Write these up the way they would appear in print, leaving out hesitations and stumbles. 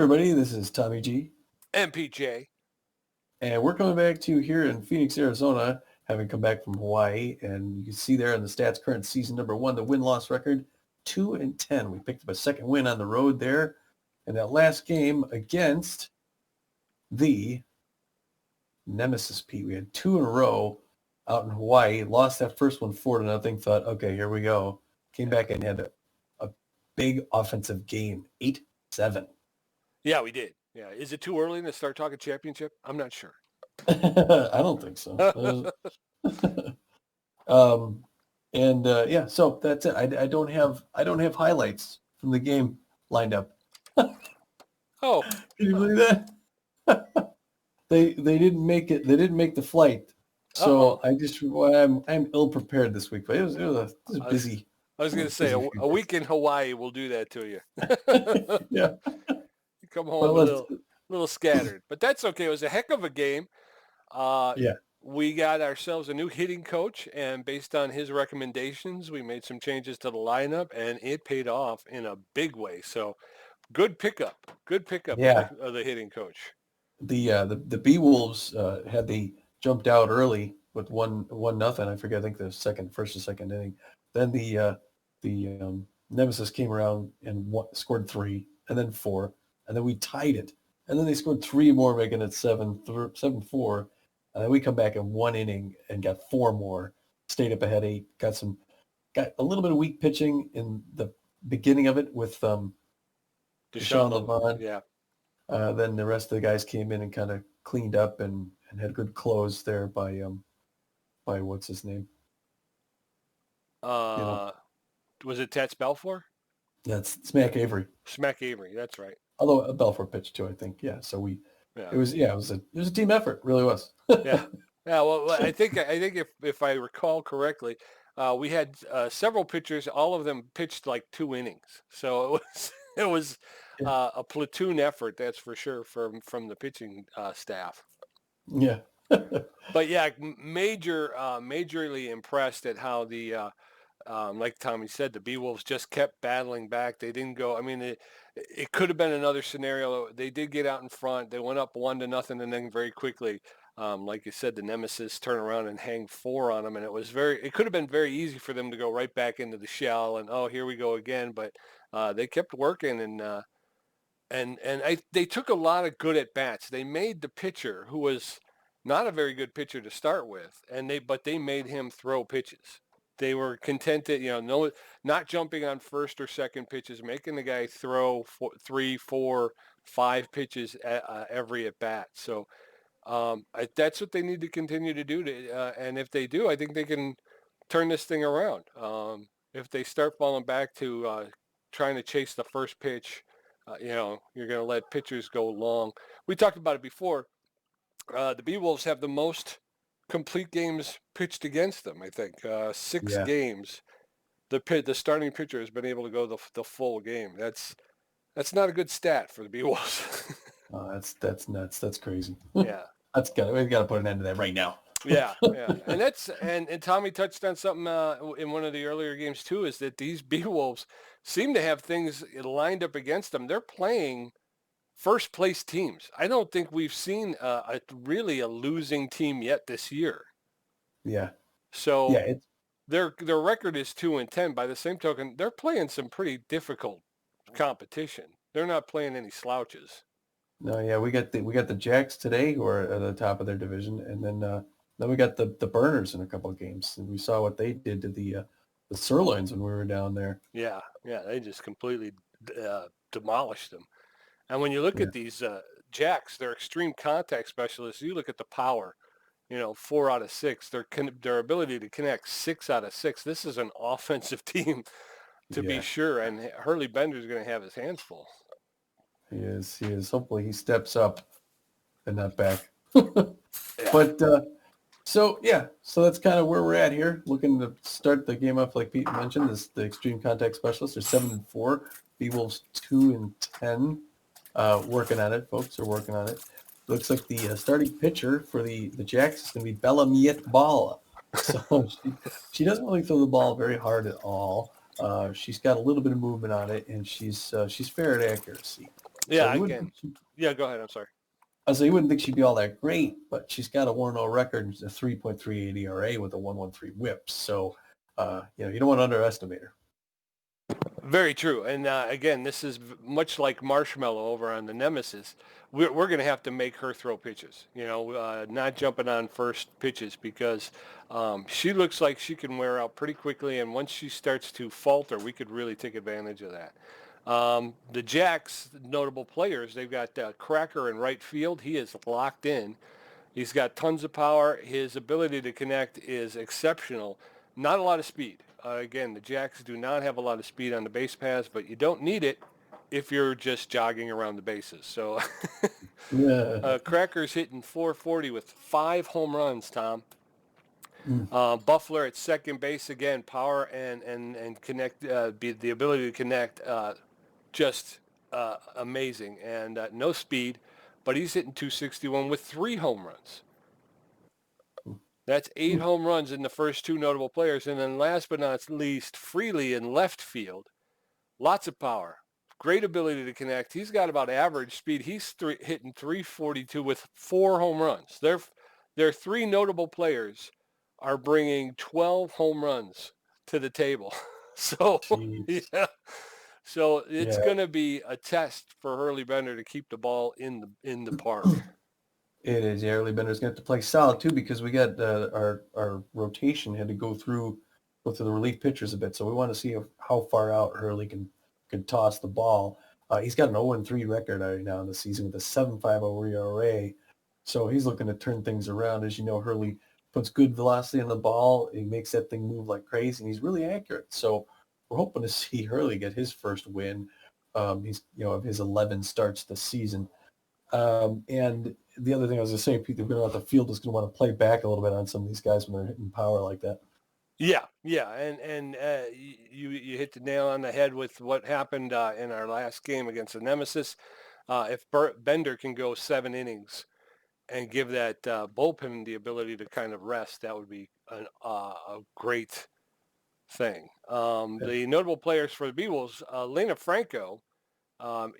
Everybody, this is Tommy G, MPJ. and we're coming back to you here in Phoenix, Arizona, having come back from Hawaii, and you can see there in the stats current season number 1, the win-loss record, 2-10. We picked up a second win on the road there, and that last game against the Nemesis Pete. We had 2 in a row out in Hawaii, lost that first one 4-0, thought, okay, here we go. Came back and had a big offensive game, 8-7. Yeah, we did. Yeah. Is it too early to start talking championship? I'm not sure. I don't think so. So that's it. I don't have highlights from the game lined up. Oh, Can you believe that? They didn't make it. They didn't make the flight. So I'm ill prepared this week. But it was busy. I was going to say a week in Hawaii will do that to you. Yeah. You come home a little scattered, but that's okay. It was a heck of a game. Yeah. We got ourselves a new hitting coach, and based on his recommendations, we made some changes to the lineup, and it paid off in a big way. So, good pickup Yeah. of the hitting coach. The Beewolves they jumped out early with 1-0. I forget. I think the first or second inning. Then the Nemesis came around and scored 3, and then 4, and then we tied it, and then they scored 3 more, making it 7-4. And then we come back in 1 inning and got 4 more, stayed up ahead 8, got a little bit of weak pitching in the beginning of it with Deshaun LeVon. Yeah. Then the rest of the guys came in and kind of cleaned up and had good close there by what's his name? Was it Tats Belfour? That's Smack Avery. Smack Avery, that's right. Although Belfour pitched too, I think. Yeah. So it was a team effort. It really was. Yeah. Well, I think if I recall correctly, we had several pitchers. All of them pitched like 2 innings. So it was a platoon effort. That's for sure from the pitching staff. Yeah. But yeah, majorly impressed at how the like Tommy said, the Beewolves just kept battling back. They didn't go. I mean, it could have been another scenario. They did get out in front. They went up 1-0, and then very quickly, like you said, the Nemesis turn around and hang 4 on them, and it could have been very easy for them to go right back into the shell and here we go again. But they kept working and they took a lot of good at bats. They made the pitcher, who was not a very good pitcher to start with, but they made him throw pitches. They were contented, not jumping on first or second pitches, making the guy throw 3, 4, 5 pitches every at bat. So that's what they need to continue to do. And if they do, I think they can turn this thing around. If they start falling back to trying to chase the first pitch, you're going to let pitchers go long. We talked about it before. The Beewolves have the most complete games pitched against them. I think 6 games. The starting pitcher has been able to go the full game. That's not a good stat for the Beewolves. That's nuts. That's crazy. Yeah, we've got to put an end to that right now. yeah, and Tommy touched on something in one of the earlier games too. Is that these Beewolves seem to have things lined up against them? They're playing first place teams. I don't think we've seen really a losing team yet this year. Yeah. So their record is 2-10. By the same token, they're playing some pretty difficult competition. They're not playing any slouches. No, yeah, we got the Jacks today, who are at the top of their division, and then we got the Burners in a couple of games, and we saw what they did to the Sirloins when we were down there. Yeah, they just completely demolished them. And when you look at these Jacks, they're extreme contact specialists. You look at the power, 4 out of 6. Their ability to connect 6 out of 6. This is an offensive team, to be sure. And Hurley Bender's going to have his hands full. He is. Hopefully he steps up and not back. But so that's kind of where we're at here. Looking to start the game off, like Pete mentioned, is the extreme contact specialists. They're 7-4. Beewolves 2-10. Working on it. Folks are working on it. Looks like the starting pitcher for the Jacks is going to be Bella Miet Ball. So she doesn't really throw the ball very hard at all. She's got a little bit of movement on it, and she's fair at accuracy. So Yeah, you wouldn't again. think she, Yeah, go ahead. I'm sorry. you wouldn't think she'd be all that great, but she's got a 1-0 record, a 3.38 ERA with a 1.13 WHIP. So, you don't want to underestimate her. Very true. And again, this is much like Marshmallow over on the Nemesis. We're going to have to make her throw pitches, not jumping on first pitches because she looks like she can wear out pretty quickly. And once she starts to falter, we could really take advantage of that. The Jacks, notable players, they've got Cracker in right field. He is locked in. He's got tons of power. His ability to connect is exceptional. Not a lot of speed. Again, the Jacks do not have a lot of speed on the base paths, but you don't need it if you're just jogging around the bases. So Yeah. Cracker's hitting 440 with 5 home runs, Tom. Mm. Buffler at second base, again, power and connect, the ability to connect, just amazing. And no speed, but he's hitting 261 with 3 home runs. That's 8 home runs in the first 2 notable players. And then last but not least, Freely in left field. Lots of power. Great ability to connect. He's got about average speed. He's hitting 342 with 4 home runs. Their 3 notable players are bringing 12 home runs to the table. So, Jeez. yeah. So it's Yeah, going to be a test for Hurley Bender to keep the ball in the park. it is. Yeah, early Bender's going to have to play solid too because we got our rotation had to go through the relief pitchers a bit. So we want to see how far out Hurley can toss the ball. He's got an 0-3 record right now in the season with a 7.50 ERA. So he's looking to turn things around. As you know, Hurley puts good velocity on the ball. He makes that thing move like crazy, and he's really accurate. So we're hoping to see Hurley get his first win. He's of his 11 starts this season. And the other thing I was going to say, Pete, they're going to the field is going to want to play back a little bit on some of these guys when they're hitting power like that. Yeah, and you hit the nail on the head with what happened in our last game against the Nemesis. If Bender can go 7 innings and give that bullpen the ability to kind of rest, that would be a great thing. The notable players for the Beewolves, Lena Franco,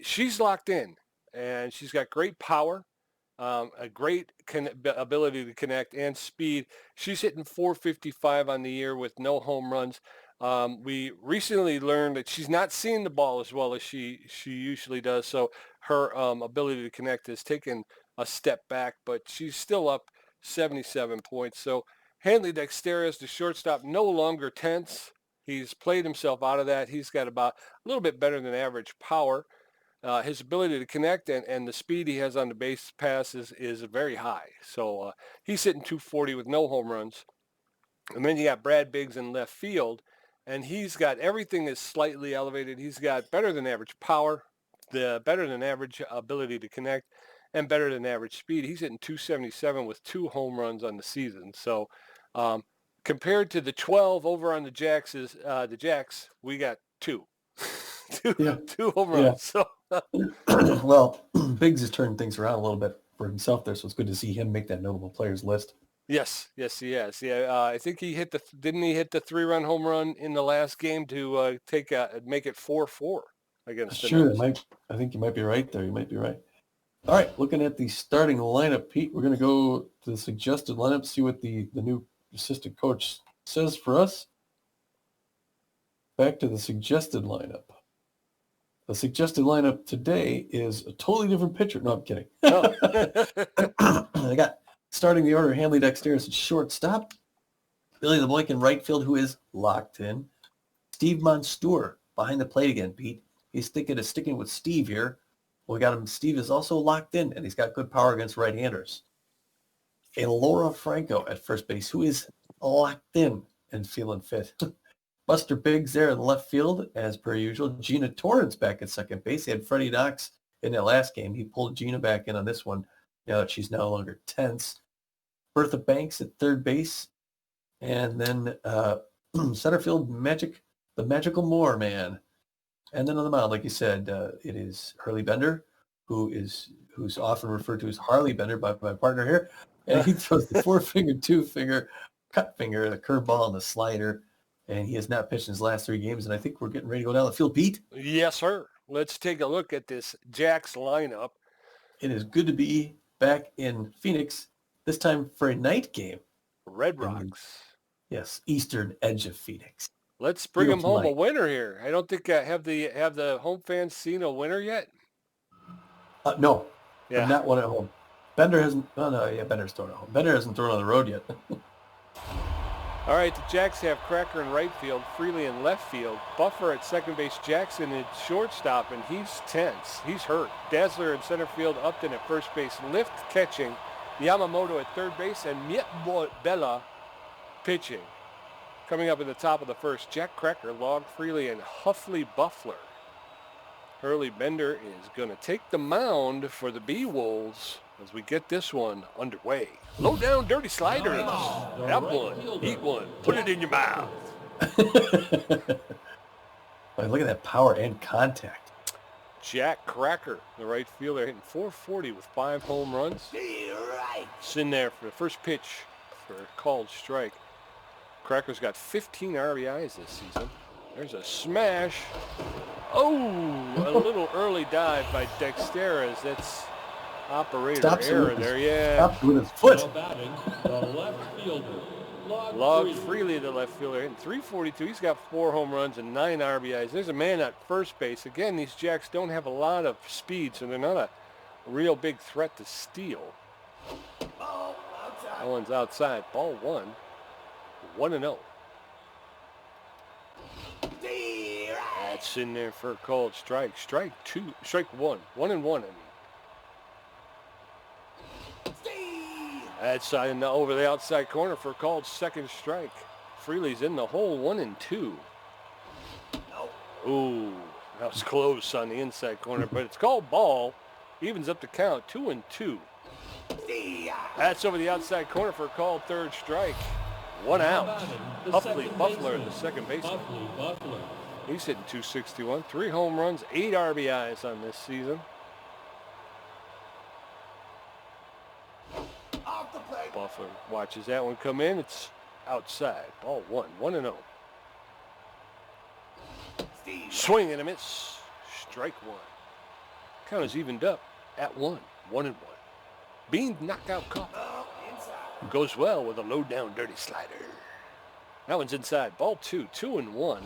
she's locked in, and she's got great power. A great ability to connect and speed. She's hitting 455 on the year with no home runs. We recently learned that she's not seeing the ball as well as she usually does, so her ability to connect has taken a step back, but she's still up 77 points. So Hanley Dexterez, the shortstop, no longer tense. He's played himself out of that. He's got about a little bit better than average power. His ability to connect and the speed he has on the base pass is very high. So he's hitting 240 with no home runs. And then you got Brad Biggs in left field, and he's got everything is slightly elevated. He's got better than average power, the better than average ability to connect, and better than average speed. He's hitting 277 with 2 home runs on the season. So compared to the 12 over on the Jacks, we got 2. two home runs. Yeah. So Well, Biggs has turned things around a little bit for himself there, so it's good to see him make that notable players list. yes, he has. Yeah, I think he hit didn't he hit the 3-run home run in the last game to make it 4-4 against the Sure, Nemesis. I think you might be right there. You might be right. All right, looking at the starting lineup, Pete, we're going to go to the suggested lineup, see what the new assistant coach says for us. Back to the suggested lineup. The suggested lineup today is a totally different pitcher. No, I'm kidding. Oh. I got starting the order, Hanley Dexterez at shortstop. Billy the Boy in right field, who is locked in. Steve Monstour behind the plate again, Pete. He's thinking of sticking with Steve here. Well, we got him. Steve is also locked in, and he's got good power against right-handers. And Laura Franco at first base, who is locked in and feeling fit. Buster Biggs there in the left field, as per usual. Gina Torrance back at second base. He had Freddie Knox in that last game. He pulled Gina back in on this one now that she's no longer tense. Bertha Banks at third base. And then center field, the magical Moore man. And then on the mound, like you said, it is Hurley Bender, who's often referred to as Harley Bender by my partner here. And he throws the 4-finger, 2-finger, cut finger, the curveball, and the slider. And he has not pitched in his last 3 games. And I think we're getting ready to go down the field, Pete. Yes, sir. let's take a look at this Jacks lineup. It is good to be back in Phoenix, this time for a night game. Red Rocks. Yes, eastern edge of Phoenix. Let's bring them home a winner here. I don't think have the home fans seen a winner yet. No, yeah, not one at home. Bender hasn't. Oh no, yeah, Bender's thrown at home. Bender hasn't thrown on the road yet. All right, the Jacks have Cracker in right field, Freely in left field, Buffer at second base, Jackson at shortstop, and he's tense. He's hurt. Dazzler in center field, Upton at first base, Lift catching, Yamamoto at third base, and Bella pitching. Coming up in the top of the first, Jack Cracker, Log Freely, and Huffley Buffler. Hurley Bender is going to take the mound for the Beewolves as we get this one underway. Low down, dirty sliders. Have one, eat one, put it in your mouth. Look at that power and contact. Jack Cracker, the right fielder, hitting .440 with 5 home runs. It's in there for the first pitch for a called strike. Cracker's got 15 RBIs this season. There's a smash. Oh, a little early dive by Dexteras. That's operator error there. Yeah. Stopped with his foot. Log Freely, the left fielder, hitting .342. He's got 4 home runs and 9 RBIs. There's a man at first base. Again, these Jacks don't have a lot of speed, so they're not a real big threat to steal. That one's outside. Ball 1. 1-0. That's in there for a called strike. Strike 1. 1-1. That's over the outside corner for a called second strike. Freely's in the hole. 1-2. Ooh, that was close on the inside corner, but it's called ball. Evens up the count. 2-2. That's over the outside corner for a called third strike. 1 out. Huffley Buffler, the second baseman. He's hitting .261. 3 home runs, 8 RBIs on this season. Buffler watches that one come in. It's outside. Ball 1. 1-0. Swing and a miss. Strike 1. Count is evened up at 1. 1-1. Bean knockout coffee. Goes well with a low down dirty slider. That one's inside. Ball 2. 2-1.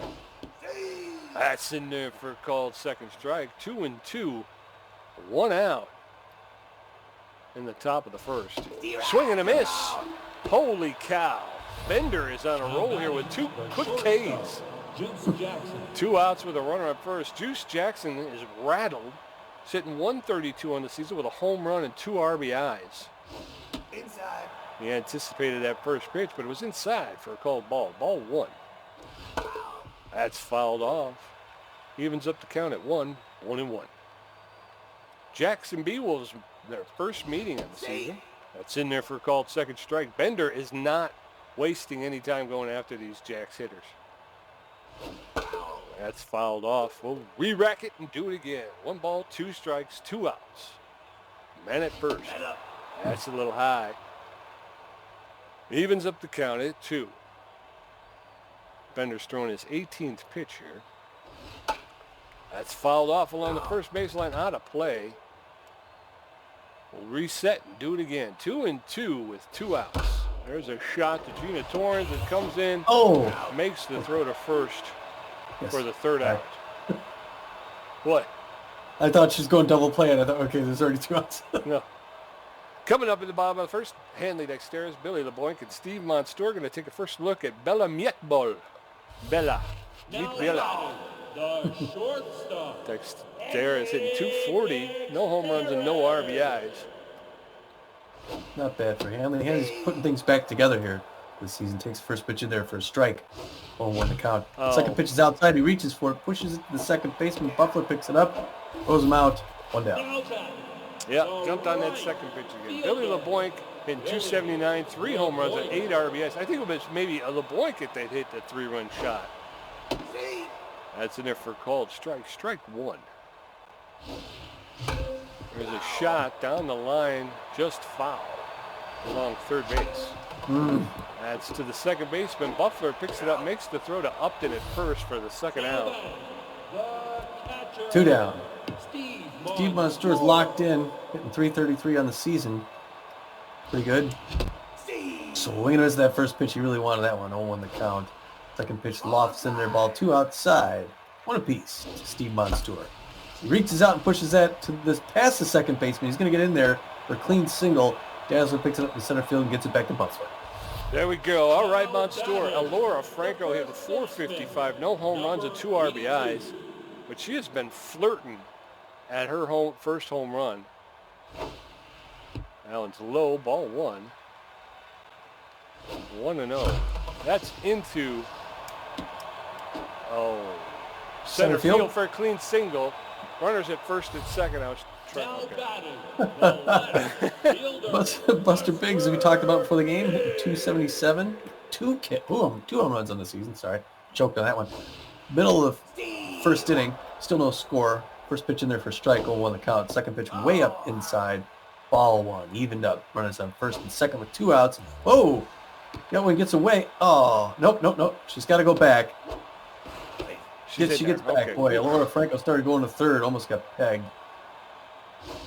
That's in there for a called second strike. 2-2. 1 out. In the top of the first. Swing and a miss. Holy cow. Bender is on a roll here with 2 quick Ks. 2 outs with a runner at first. Juice Jackson is rattled. Sitting .132 on the season with a home run and 2 RBIs. Inside. He anticipated that first pitch, but it was inside for a called ball. Ball 1. That's fouled off. Evens up the count at 1. 1-1. Jacks and Beewolves, their first meeting of the season. That's in there for a called second strike. Bender is not wasting any time going after these Jacks hitters. That's fouled off. We'll re-rack it and do it again. 1 ball, 2 strikes, 2 outs. Man at first. That's a little high. Evens up the count at 2. Bender's throwing his 18th pitch here. That's fouled off along the first baseline, out of play. We'll reset and do it again. 2-2 with 2 outs. There's a shot to Gina Torrens that comes in. Oh! Makes the throw to first for the 3rd out. What? I thought she was going double play, and I thought, okay, there's already 2 outs. No. Coming up in the bottom of the first, Hanley Dexteras, Billy LeBoink, and Steve Monstour going to take a first look at Bella Mietbol. Bella. Meet Bella. The shortstop. Dexteras hitting .240. No home runs and no RBIs. Not bad for Hanley. Hanley's putting things back together here this season. Takes the first pitch in there for a strike. 1-1 to count. Oh. Second pitch is outside. He reaches for it, pushes it to the second baseman. Buffler picks it up, throws him out. 1 down. Yeah, jumped on that second pitch again. Billy LeBoink hitting .279, 3 home runs and 8 RBIs. I think it was maybe a LeBoink if they'd hit the 3-run shot. That's in there for a called strike. Strike 1. There's a shot down the line, just foul along third base. That's to the second baseman. Buffler picks it up, makes the throw to Upton at first for the 2nd out. catcher, 2 down. Steve Steve Monsteur's locked in, hitting 333 on the season. Pretty good. Swinging and miss that first pitch. He really wanted that one. 0-1 the count. Second pitch lofts in there. Ball 2 outside. 1 apiece to Steve Monsteur. He reaches out and pushes that to this past the second baseman. He's going to get in there for a clean single. Dazzler picks it up in center field and gets it back to Buffalo. There we go. All right, Monstour. Alora Franco hit 455. No home runs and 2 RBIs. But she has been flirting at her first home run. That one's low. Ball 1. 1-0. That's into center field for a clean single. Runners at first and second. I was trying. Buster Biggs, as we talked about before the game, hitting 277. Two home runs on the season. Sorry, choked on that one. Middle of the first inning, still no score. First pitch in there for strike, 0-1 the count. Second pitch way up inside, ball 1, evened up. Runners on first and second with 2 outs. Whoa! That one gets away. Oh, nope. She's got to go back. She gets back. Okay. Boy, Alora Franco started going to third, almost got pegged.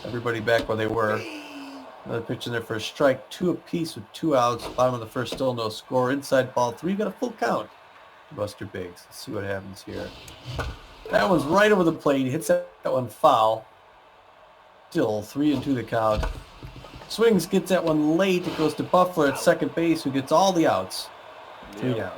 Everybody back where they were. Another pitch in there for a strike. 2 apiece with 2 outs. Bottom of the first, still no score. Inside ball 3, got a full count. Buster Biggs. Let's see what happens here. That one's right over the plate. He hits that one foul. Still 3-2 the count. Swings, gets that one late. It goes to Buffler at second base, who gets all the outs. 3 down.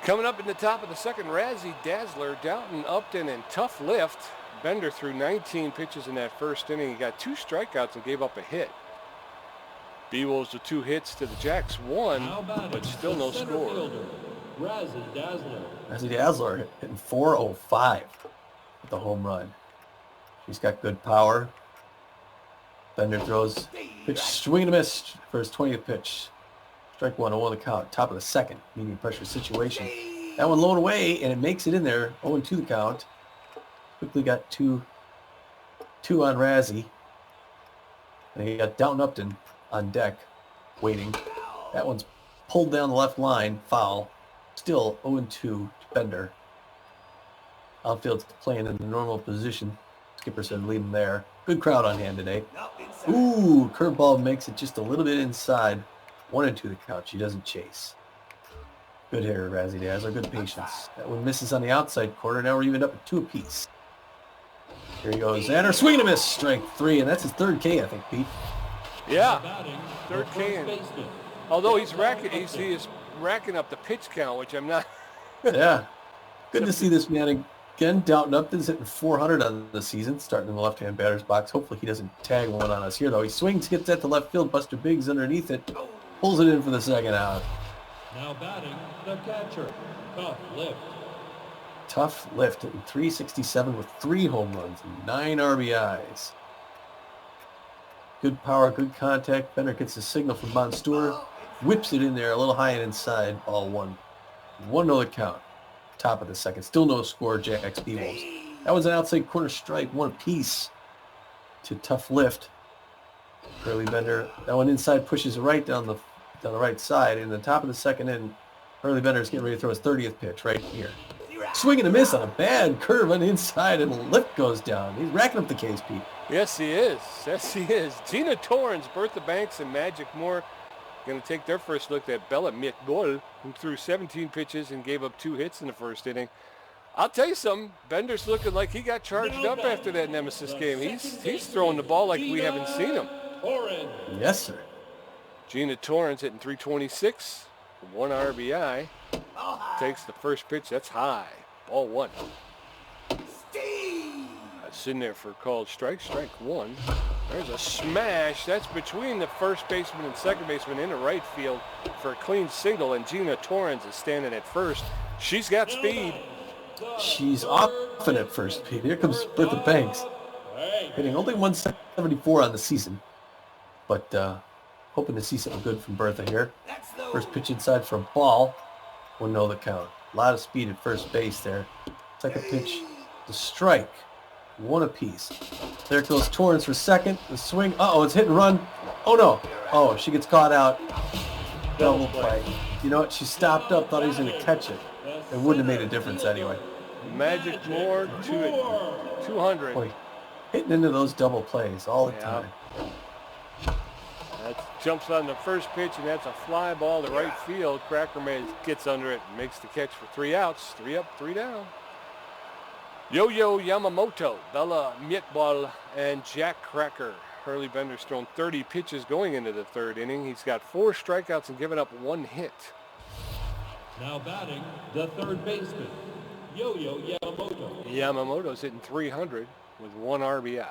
Coming up in the top of the second, Razzie Dazzler, Downton, Upton, and Tough Lift. Bender threw 19 pitches in that first inning. He got 2 strikeouts and gave up a hit. Beewolves with 2 hits to the Jacks, 1, but still no score. Razzie Dazzler hitting 405 with the home run. He's got good power. Bender throws pitch, swing and a miss for his 20th pitch. Strike 1, 0-1 the count. Top of the second, medium pressure situation. That one low away, and it makes it in there. 0-2 the count. Quickly got two on Razzie. And he got Downton Upton on deck, waiting. That one's pulled down the left line, foul. Still 0-2 to Bender. Outfield's playing in the normal position. Skipper said leave him there. Good crowd on hand today. Ooh, curveball makes it just a little bit inside. 1-2 the count. She doesn't chase. Good hitter, Razzie Dazzler. Good patience. That one misses on the outside corner. Now we're even up at 2 apiece. Here he goes. And her swing and a miss. Strike 3, and that's his 3rd K, I think, Pete. Yeah, 3rd K. Although he is racking up the pitch count, which I'm not. Yeah. Good to see this man again. Downton Upton's hitting 400 on the season, starting in the left-hand batter's box. Hopefully he doesn't tag one on us here, though. He swings, gets that to left field. Buster Biggs underneath it. Pulls it in for the second out. Now batting, the catcher, Tough Lift. Tough Lift hitting 367 with 3 home runs and 9 RBIs. Good power, good contact. Bender gets the signal from Monstour. Whips it in there a little high and inside. Ball 1. 1-0 the count. Top of the second. Still no score, Jacks Beewolves. That was an outside corner strike. 1 apiece to Tough Lift. Curly Bender. That one inside pushes right down the right side. In the top of the second inning, Hurley Bender's getting ready to throw his 30th pitch right here. Swing and a miss on a bad curve on the inside, and the lift goes down. He's racking up the Ks, Pete. Yes, he is. Yes, he is. Gina Torrens, Bertha Banks, and Magic Moore going to take their first look at Bella Mitgol, who threw 17 pitches and gave up 2 hits in the first inning. I'll tell you something. Bender's looking like he got charged up after that Nemesis game. He's throwing the ball like we haven't seen him. Yes, sir. Gina Torrens hitting 326, 1 RBI. Takes the first pitch. That's high. Ball 1. That's in there for called strike. Strike 1. There's a smash. That's between the first baseman and second baseman in the right field for a clean single. And Gina Torrens is standing at first. She's got speed. She's often at first, Pete. Here comes Bertha Banks. Hitting only 174 on the season. But hoping to see something good from Bertha here. First pitch inside for a ball. 1-0 the count. A lot of speed at first base there. Second pitch to strike. 1 apiece. There goes Torrens for second. The swing. Uh-oh, it's hit and run. Oh, no. Oh, she gets caught out. Double play. You know what? She stopped up, thought he was going to catch it. It wouldn't have made a difference anyway. Magic Moore to 200. Boy, hitting into those double plays all the time. That jumps on the first pitch, and that's a fly ball to right field. Cracker gets under it and makes the catch for 3 outs. 3 up, 3 down. Yo-Yo Yamamoto, Bella Mietball, and Jack Cracker. Hurley Bender's thrown 30 pitches going into the 3rd inning. He's got 4 strikeouts and given up 1 hit. Now batting, the 3rd baseman, Yo-Yo Yamamoto. Yamamoto's hitting 300 with 1 RBI.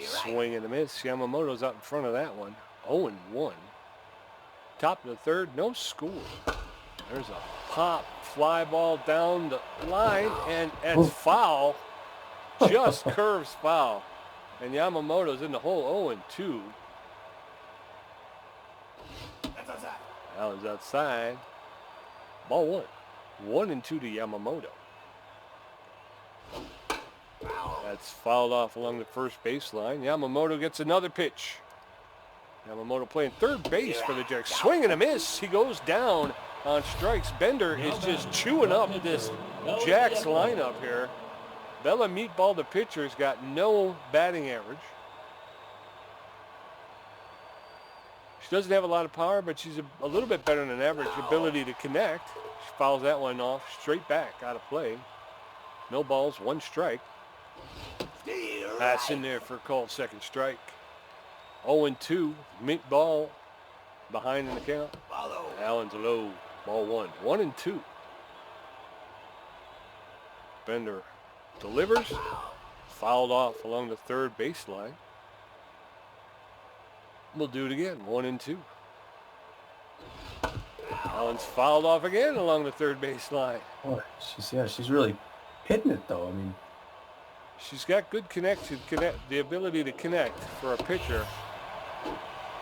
Swing and a miss. Yamamoto's out in front of that one. 0-1. Top of the 3rd, no score. There's a pop fly ball down the line, and it's foul. Just curves foul. And Yamamoto's in the hole. 0-2. Allen's outside. Ball 1. 1-2 to Yamamoto. That's fouled off along the first baseline. Yamamoto gets another pitch. Yamamoto playing 3rd base for the Jacks. Swing and a miss. He goes down on strikes. Bender is just chewing up this Jacks lineup here. Bella Meatball, the pitcher's got no batting average. She doesn't have a lot of power, but she's a little bit better than average ability to connect. She fouls that one off straight back out of play. No balls, 1 strike. That's in there for a called 2nd strike. 0-2. Meatball behind in the count. Allen's low. Ball 1. 1-2. Bender delivers. Fouled off along the 3rd baseline. We'll do it again. 1-2. Allen's fouled off again along the 3rd baseline. Boy, she's really hitting it though. I mean, she's got good connection, the ability to connect for a pitcher.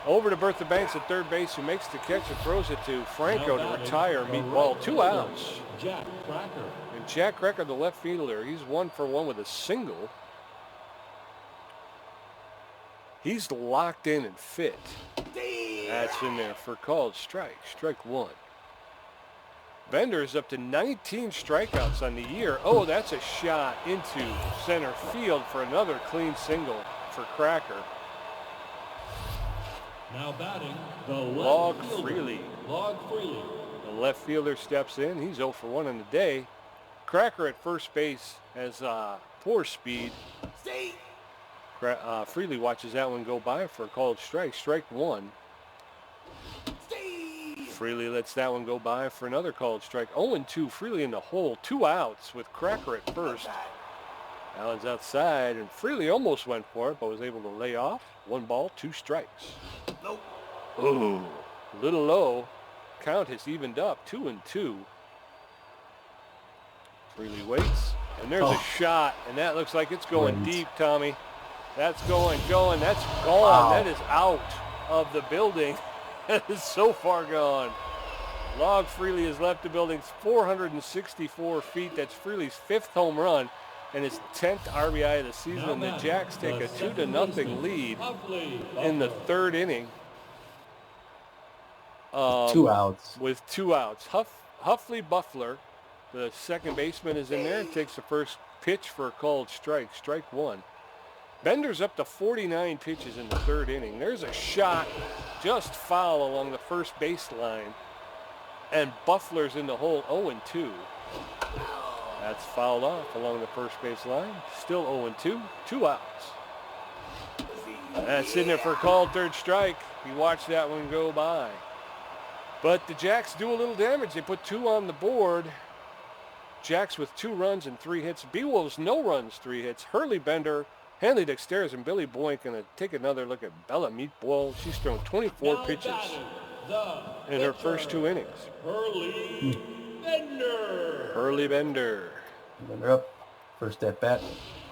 Over to Bertha Banks at 3rd base, who makes the catch and throws it to Franco to retire Meatball. 2 outs. Jack Cracker. And Jack Cracker, the left fielder, he's 1 for 1 with a single. He's locked in and fit. That's in there for called strike. Strike 1. Bender's up to 19 strikeouts on the year. Oh, that's a shot into center field for another clean single for Cracker. Now batting, the Log left fielder, Freely. Log Freely. The left fielder steps in. He's 0 for 1 on the day. Cracker at first base has poor speed. Freely watches that one go by for a called strike. Strike 1. Freely lets that one go by for another called strike. 0-2. Freely in the hole. 2 outs with Cracker at first. Allen's outside, and Freely almost went for it, but was able to lay off. 1 ball, 2 strikes. Nope. Ooh, a little low. Count has evened up. 2-2. Freely waits, and there's a shot, and that looks like it's going deep, Tommy. That's going. That's gone. Wow. That is out of the building. That is so far gone. Log Freely has left the building 464 feet. That's Freely's 5th home run and his 10th RBI of the season. And the Jacks take a 2-0 lead in the 3rd inning. 2 outs. With 2 outs. Huffley Buffler, the 2nd baseman, is in there and takes the first pitch for a called strike. Strike 1. Bender's up to 49 pitches in the 3rd inning. There's a shot just foul along the first baseline. And Buffler's in the hole. 0-2. That's fouled off along the first baseline. Still 0-2. 2 outs. That's in there for a called 3rd strike. You watch that one go by. But the Jacks do a little damage. They put 2 on the board. Jacks with 2 runs and 3 hits. Beewolves, no runs, 3 hits. Hurley Bender, Hanley Dexteris, and Billy Boink going to take another look at Bella Meatball. She's thrown 24 pitches in her first 2 innings. Hurley Bender. Hurley Bender. Bender up. First at bat.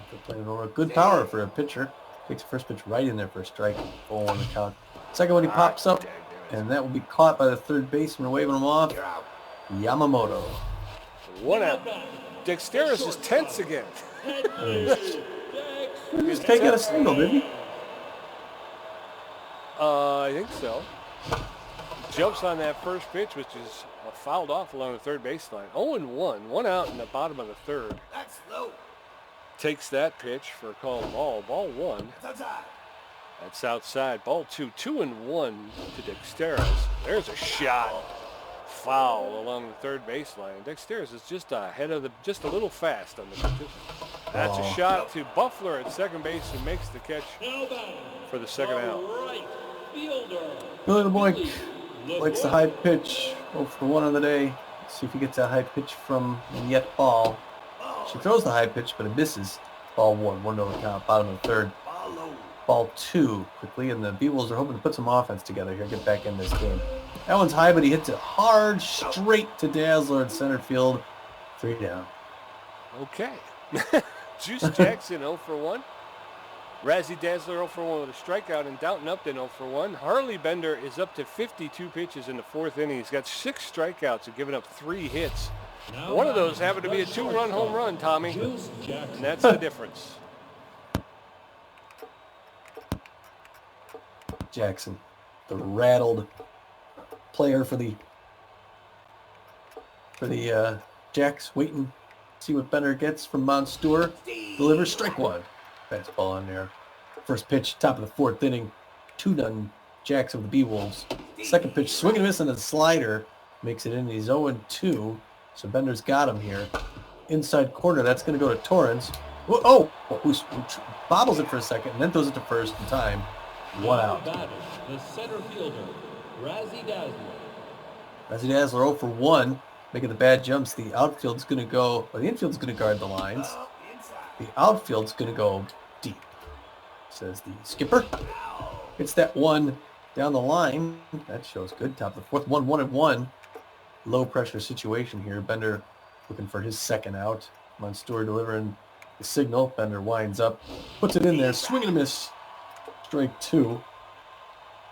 After playing over. Good power for a pitcher. Takes the first pitch right in there for a strike. 0-1 the count. Second one he pops up. And that will be caught by the 3rd baseman waving him off. Yamamoto. 1 out. Dexteris is tense again. He just can't get a single, did he? I think so. jumps on that first pitch, which is fouled off along the third baseline. 0-1, 1 out in the bottom of the third. That's low. Takes that pitch for a called ball. Ball 1. That's outside. Ball 2. 2-1 to Dexteros. There's a shot. Foul along the third baseline. Dexteros is just ahead of just a little fast on the pitches. That's a shot to Buffler at second base, who makes the catch for the second out. Right fielder. Billy the Boy likes the high pitch. 0 for 1 on the day. Let's see if he gets that high pitch from Yet Ball. She throws the high pitch, but it misses. Ball 1, 1-0 count, bottom of the third. Ball 2 quickly, and the Beewolves are hoping to put some offense together here, get back in this game. That one's high, but he hits it hard straight to Dazzler in center field. 3 down. Okay. Juice Jackson 0 for 1. Razzie Dazzler 0 for 1 with a strikeout, and Downton Upton 0 for 1. Harley Bender is up to 52 pitches in the 4th inning. He's got 6 strikeouts and given up 3 hits. One of those happened to be a 2-run home run, Tommy, and that's the difference. Jackson, the rattled player for the Jacks, waiting to see what Bender gets from Monstour. Delivers strike 1. Fastball on there. First pitch, top of the 4th inning. 2-0 Jacks of the Beewolves. Second pitch, swing and miss on a slider. Makes it in. He's 0-2. So Bender's got him here. Inside corner, that's going to go to Torrance. Who bobbles it for a second and then throws it to first in time. 1 out. The center fielder, Razzie Dazzler. Razzie Dazzler 0 for 1, making the bad jumps. The outfield's going to go, the infield's going to guard the lines. The outfield's going to go deep, says the skipper. It's that one down the line. That shows good. Top of the 4th, 1-1-1. Low pressure situation here. Bender looking for his second out. Monstour delivering the signal. Bender winds up, puts it in there, swing and a miss. Strike 2.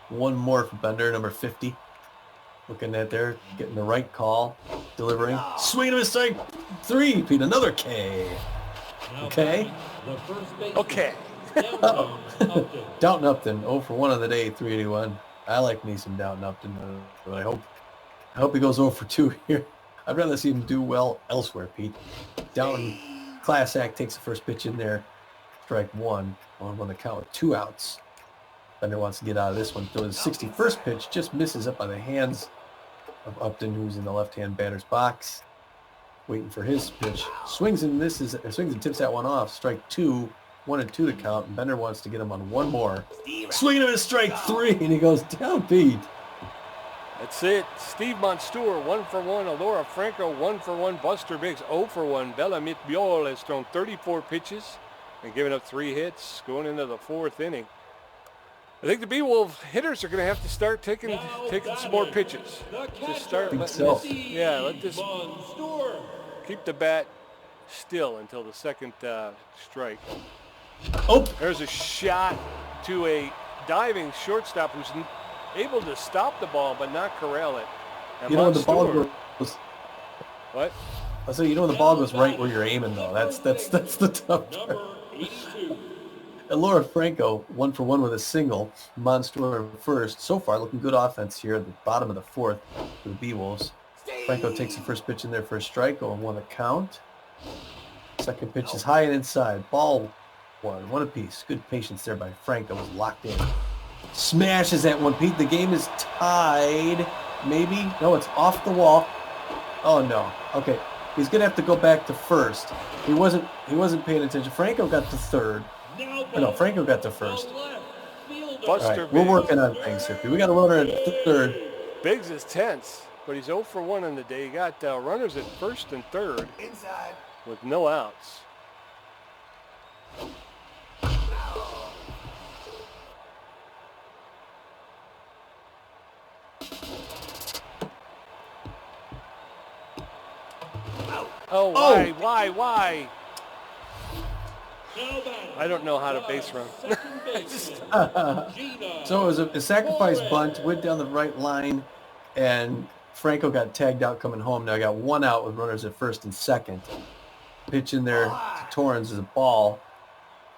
One more for Bender, number 50. Looking at there, getting the right call, delivering. Swing and a miss, strike 3. Pete, another K. Okay. Okay. Downton Upton, 0 for 1 on the day, 381. I like me some Downton Upton, but I hope he goes 0 for 2 here. I'd rather see him do well elsewhere, Pete. Downton, class act, takes the first pitch in there. Strike 1 on the count with 2 outs. Bender wants to get out of this one. Throws the 61st pitch, just misses up by the hands of Upton, who's in the left-hand batter's box. Waiting for his pitch. Swings and misses, swings and tips that one off. Strike 2, 1-2 to count. And Bender wants to get him on one more. Swinging him a strike 3, and he goes down, Pete. That's it. Steve Monstour, 1 for 1. Alora Franco, 1 for 1. Buster Biggs, 0 for 1. Belamit Biol has thrown 34 pitches and given up 3 hits going into the 4th inning. I think the Beewolves hitters are going to have to start taking some more pitches. Just start let this keep the bat still until the second strike. Oh, there's a shot to a diving shortstop who's able to stop the ball but not corral it. And you know when the ball goes. What? I say, you know when the ball goes right where you're aiming though. That's the tough part. And Laura Franco, 1 for 1 with a single. Monstour first. So far, looking good offense here at the bottom of the 4th for the Beewolves. Franco takes the first pitch in there for a strike, 0-1 the count. Second pitch is high and inside. Ball 1 apiece. Good patience there by Franco. Was locked in. Smashes that one, Pete. The game is tied. Maybe. No, it's off the wall. Oh, no. Okay. He's going to have to go back to first. He wasn't paying attention. Franco got to third. No, Franco got to first. Buster right, we're working on things here. We got a runner at third. Biggs is tense, but he's 0 for 1 on the day. He got runners at first and third with no outs. Oh, why? I don't know how to base run. So it was a sacrifice bunt, went down the right line, and Franco got tagged out coming home. Now I got 1 out with runners at first and second. Pitch in there to Torrance is a ball.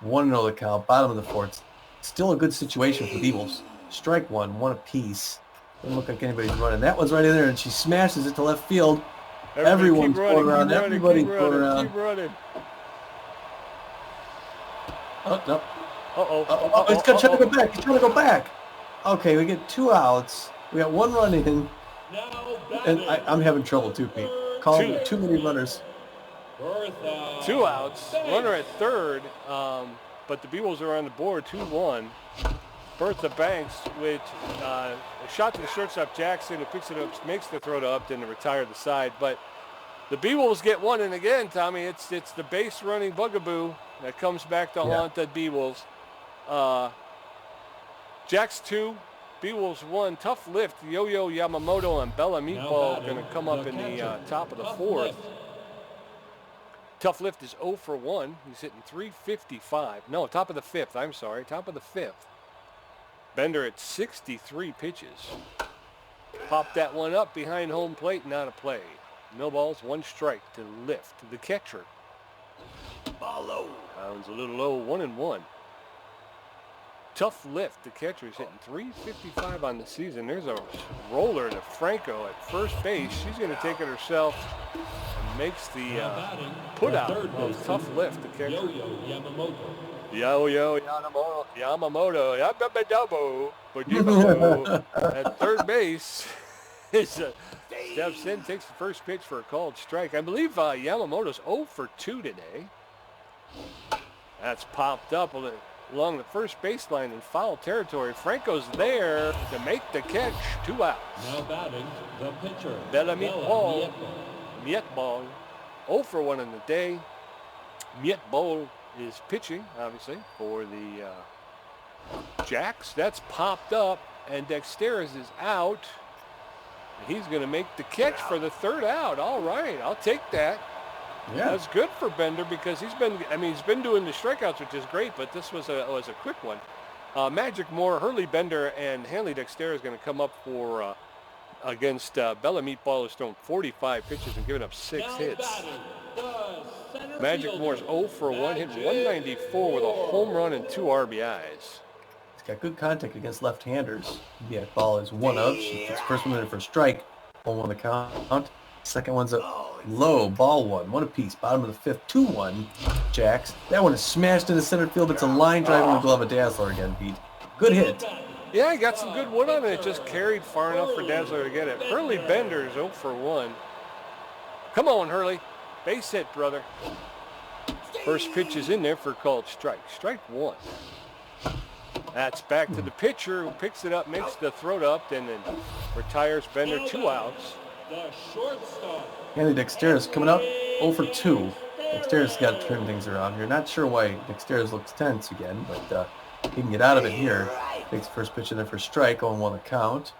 1-0 the count, bottom of the 4th. Still a good situation for the Beewolves. Strike 1 apiece. Doesn't look like anybody's running. That one's right in there, and she smashes it to left field. Everybody Everyone's keep running, going around. keep running, Everybody's keep going running, around. keep running. Oh, no. Uh-oh. He's trying to go back. He's trying to go back. Okay, we get 2 outs. We got 1 run in. And I'm having trouble too, Pete. Calling too many runners. 2 outs. Runner at third. But the Beewolves are on the board, 2-1. Bertha Banks, which a shot to the shortstop Jackson, who picks it up, makes the throw to Upton to retire the side. But the Beewolves get one, and again, Tommy, it's the base running bugaboo that comes back to haunt the Beewolves. Jacks 2, Beewolves 1. Tough lift. Yo-Yo Yamamoto and Bella Meatball going to come up in the top of the 4th. Tough lift is 0 for 1. He's hitting .355. No, top of the 5th. I'm sorry, top of the 5th. Bender at 63 pitches. Popped that one up behind home plate, not a play. No balls, 1 strike to lift. The catcher. Ball low. Sounds a little low, 1-1. Tough lift. The catcher is hitting .355 on the season. There's a roller to Franco at first base. She's going to take it herself and makes the put out of tough lift. The catcher. Yo-Yo Yamamoto. At third base. Steps in, takes the first pitch for a called strike. I believe Yamamoto's 0 for 2 today. That's popped up along the first baseline in foul territory. Franco's there to make the catch. 2 outs. Now batting the pitcher. Bella Meatball. 0 for 1 in the day. Meatball is pitching, obviously, for the Jacks. That's popped up, and Dexteris is out. He's going to make the catch for the 3rd out. All right, I'll take that. Yeah. That's good for Bender because he's been doing the strikeouts, which is great, but this was a quick one. Magic Moore, Hurley Bender, and Hanley Dexter is going to come up for against Bella Meatball, who's thrown 45 pitches and given up 6 hits. Magic Moore's 0 for 1, hit 194 with a home run and 2 RBIs. He's got good contact against left-handers. The ball is 1 up. She gets first one in for a strike. 1-1 the count. Second one's a low, ball 1 apiece. Bottom of the 5th, 2-1. Jacks. That one is smashed into center field. It's a line drive in the glove of Dazzler again, Pete. Good hit. Yeah, he got some good wood on it. It just carried far enough for Dazzler to get it. Hurley Bender's 0 for 1. Come on, Hurley. Base hit, brother. First pitch is in there for a called strike. Strike 1. That's back to the pitcher who picks it up, makes the throw to Upton, and retires Bender. 2 outs. The shortstop. Hanley Dexteris coming up 0 for 2. Dexteris got to turn things around here. Not sure why Dexteris looks tense again, but he can get out of it here. Takes first pitch in there for strike, 0-1 the count.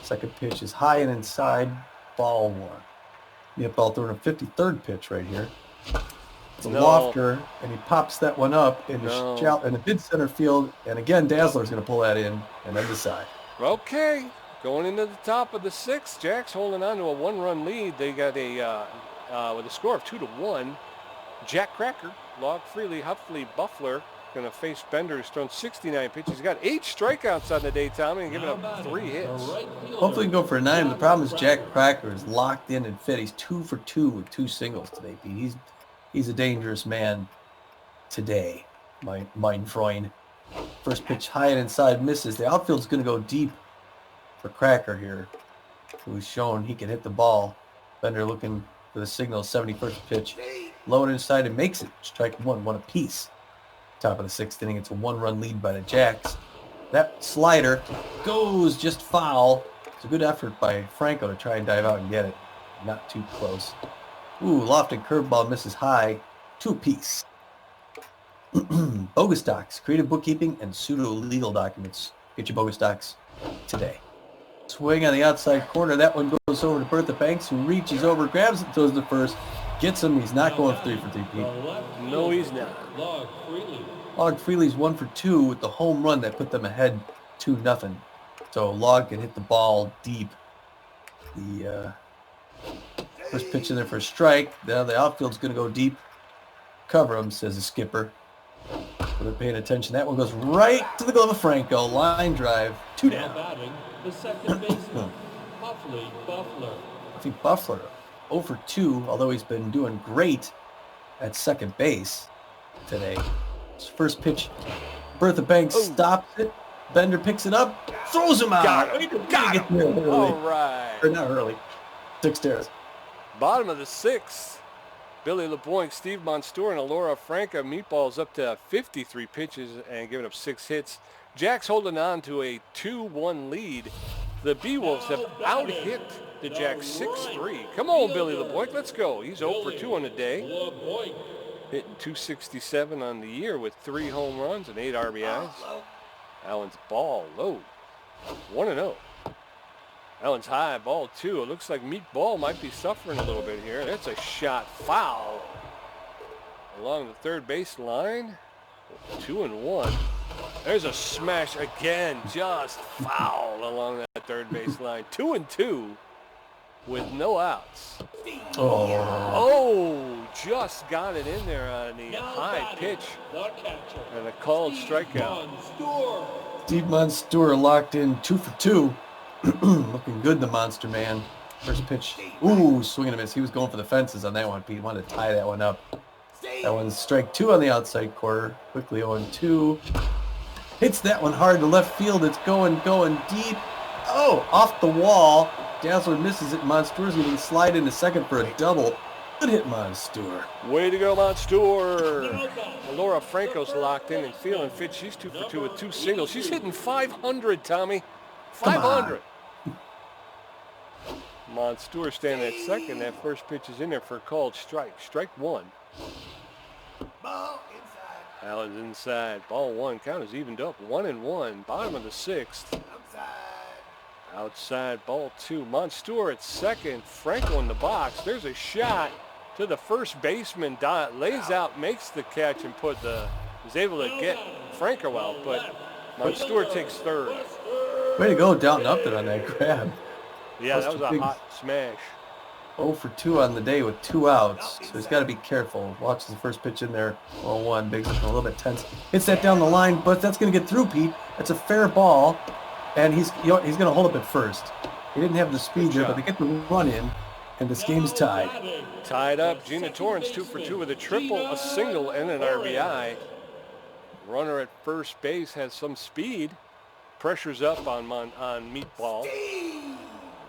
Second pitch is high and inside, ball 1. Meatball throwing a 53rd pitch right here. It's a lofter, and he pops that one up in the mid center field, and again Dazzler's going to pull that in and then decide. Okay, going into the top of the 6th, Jacks holding on to a 1-run lead. They got with a score of 2-1. Jack Cracker, Log Freely, Huffley, Buffler going to face Bender, who's thrown 69 pitches. He's got 8 strikeouts on the day, Tommy, and giving up 3 hits. Hopefully he can go for a 9. The problem is Jack Cracker is locked in and fit. He's 2 for 2 with 2 singles today, Pete. He's a dangerous man today, mein Freund. First pitch high and inside, misses. The outfield's going to go deep for Cracker here, who's shown he can hit the ball. Bender looking for the signal, 71st pitch. Low and inside and makes it. Strike 1 apiece. Top of the 6th inning, it's a 1-run lead by the Jacks. That slider goes just foul. It's a good effort by Franco to try and dive out and get it. Not too close. Ooh, lofted curveball misses high. 2 apiece. Bogus docs, creative bookkeeping, and pseudo-legal documents. Get your bogus docs today. Swing on the outside corner. That one goes over to Bertha Banks, who reaches over, grabs it, throws the first. Gets him. He's not going 3 for 3, Pete. No, he's not. Log Freely's 1 for 2 with the home run that put them ahead 2-0. So Log can hit the ball deep. The first pitch in there for a strike. Now the outfield's going to go deep. Cover him, says the skipper. With they're paying attention. That one goes right to the glove of Franco. Line drive. 2 Now down. batting, the second baseman, Buffley Buffler. I think Buffler 0 for 2, although he's been doing great at second base today. His first pitch, Bertha Banks stops it. Bender picks it up, throws him out. Got him. All right. Or not early. 6 stairs. Bottom of the 6th. Billy LeBoink, Steve Monstour, and Alora Franca. Meatballs up to 53 pitches and giving up 6 hits. Jack's holding on to a 2-1 lead. The Beewolves have out-hit the Jacks 6-3. Come on, Billy LeBoink, let's go. He's 0 for 2 on the day. Hitting 267 on the year with 3 home runs and 8 RBIs. Allen's ball low. 1-0. Allen's high, ball 2. It looks like Meatball might be suffering a little bit here. That's a shot foul along the third base line. 2-1. There's a smash again, just foul along that third base line. 2-2 with no outs. Oh, just got it in there on the high pitch and a called strikeout. Steve Monstour locked in 2 for 2. Looking good, the monster man. First pitch. Ooh, swing and a miss. He was going for the fences on that one, Pete. Wanted to tie that one up. That one's strike 2 on the outside corner. Quickly 0-2. Hits that one hard to left field. It's going deep. Oh, off the wall. Dazzler misses it. Monstour's going to slide into second for a double. Good hit, Monstour. Way to go, Monstour. Laura Franco's locked in and feeling fit. She's 2 for 2 with 2 singles. She's hitting 500, Tommy. 500. Monstour standing at second. That first pitch is in there for a called strike. Strike 1. Ball inside. Allen's inside. Ball 1. Count is evened up. 1-1. Bottom of the 6th. Outside, ball 2. Monstour at second. Franco in the box. There's a shot to the first baseman. Lays out, makes the catch, and is able to get Franco out, but Monstour takes third. Way to go, Downton Upton on that grab. Yeah, that was a hot smash. 0 for 2 on the day with 2 outs, so he's got to be careful. Watch the first pitch in there. 0-1. Biggs looking a little bit tense. Hits that down the line, but that's going to get through, Pete. That's a fair ball, and he's going to hold up at first. He didn't have the speed there, but they get the run in, and this game's tied. Tied up. Gina Torrance 2 for 2 with a triple, a single, and an RBI. Runner at first base has some speed. Pressure's up on Meatball.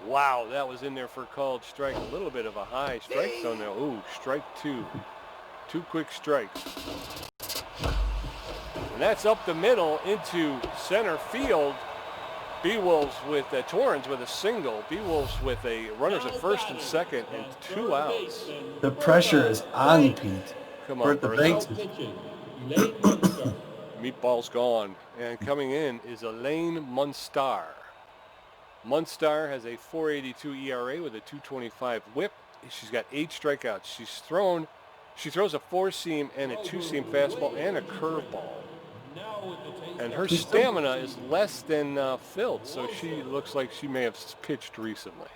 Wow, that was in there for a called strike. A little bit of a high strike zone there. Ooh, strike 2. 2 quick strikes. And that's up the middle into center field. Beewolves with Torrance with a single. Beewolves with a runners at first and second and 2 outs. The pressure is on, Pete. Come on, Bertha Banks. Meatball's gone. And coming in is Elaine Munstar. Munstar has a 4.82 ERA with a 2.25 WHIP. She's got 8 strikeouts. She throws a 4-seam and a 2-seam fastball and a curveball. And her stamina is less than filled, so she looks like she may have pitched recently.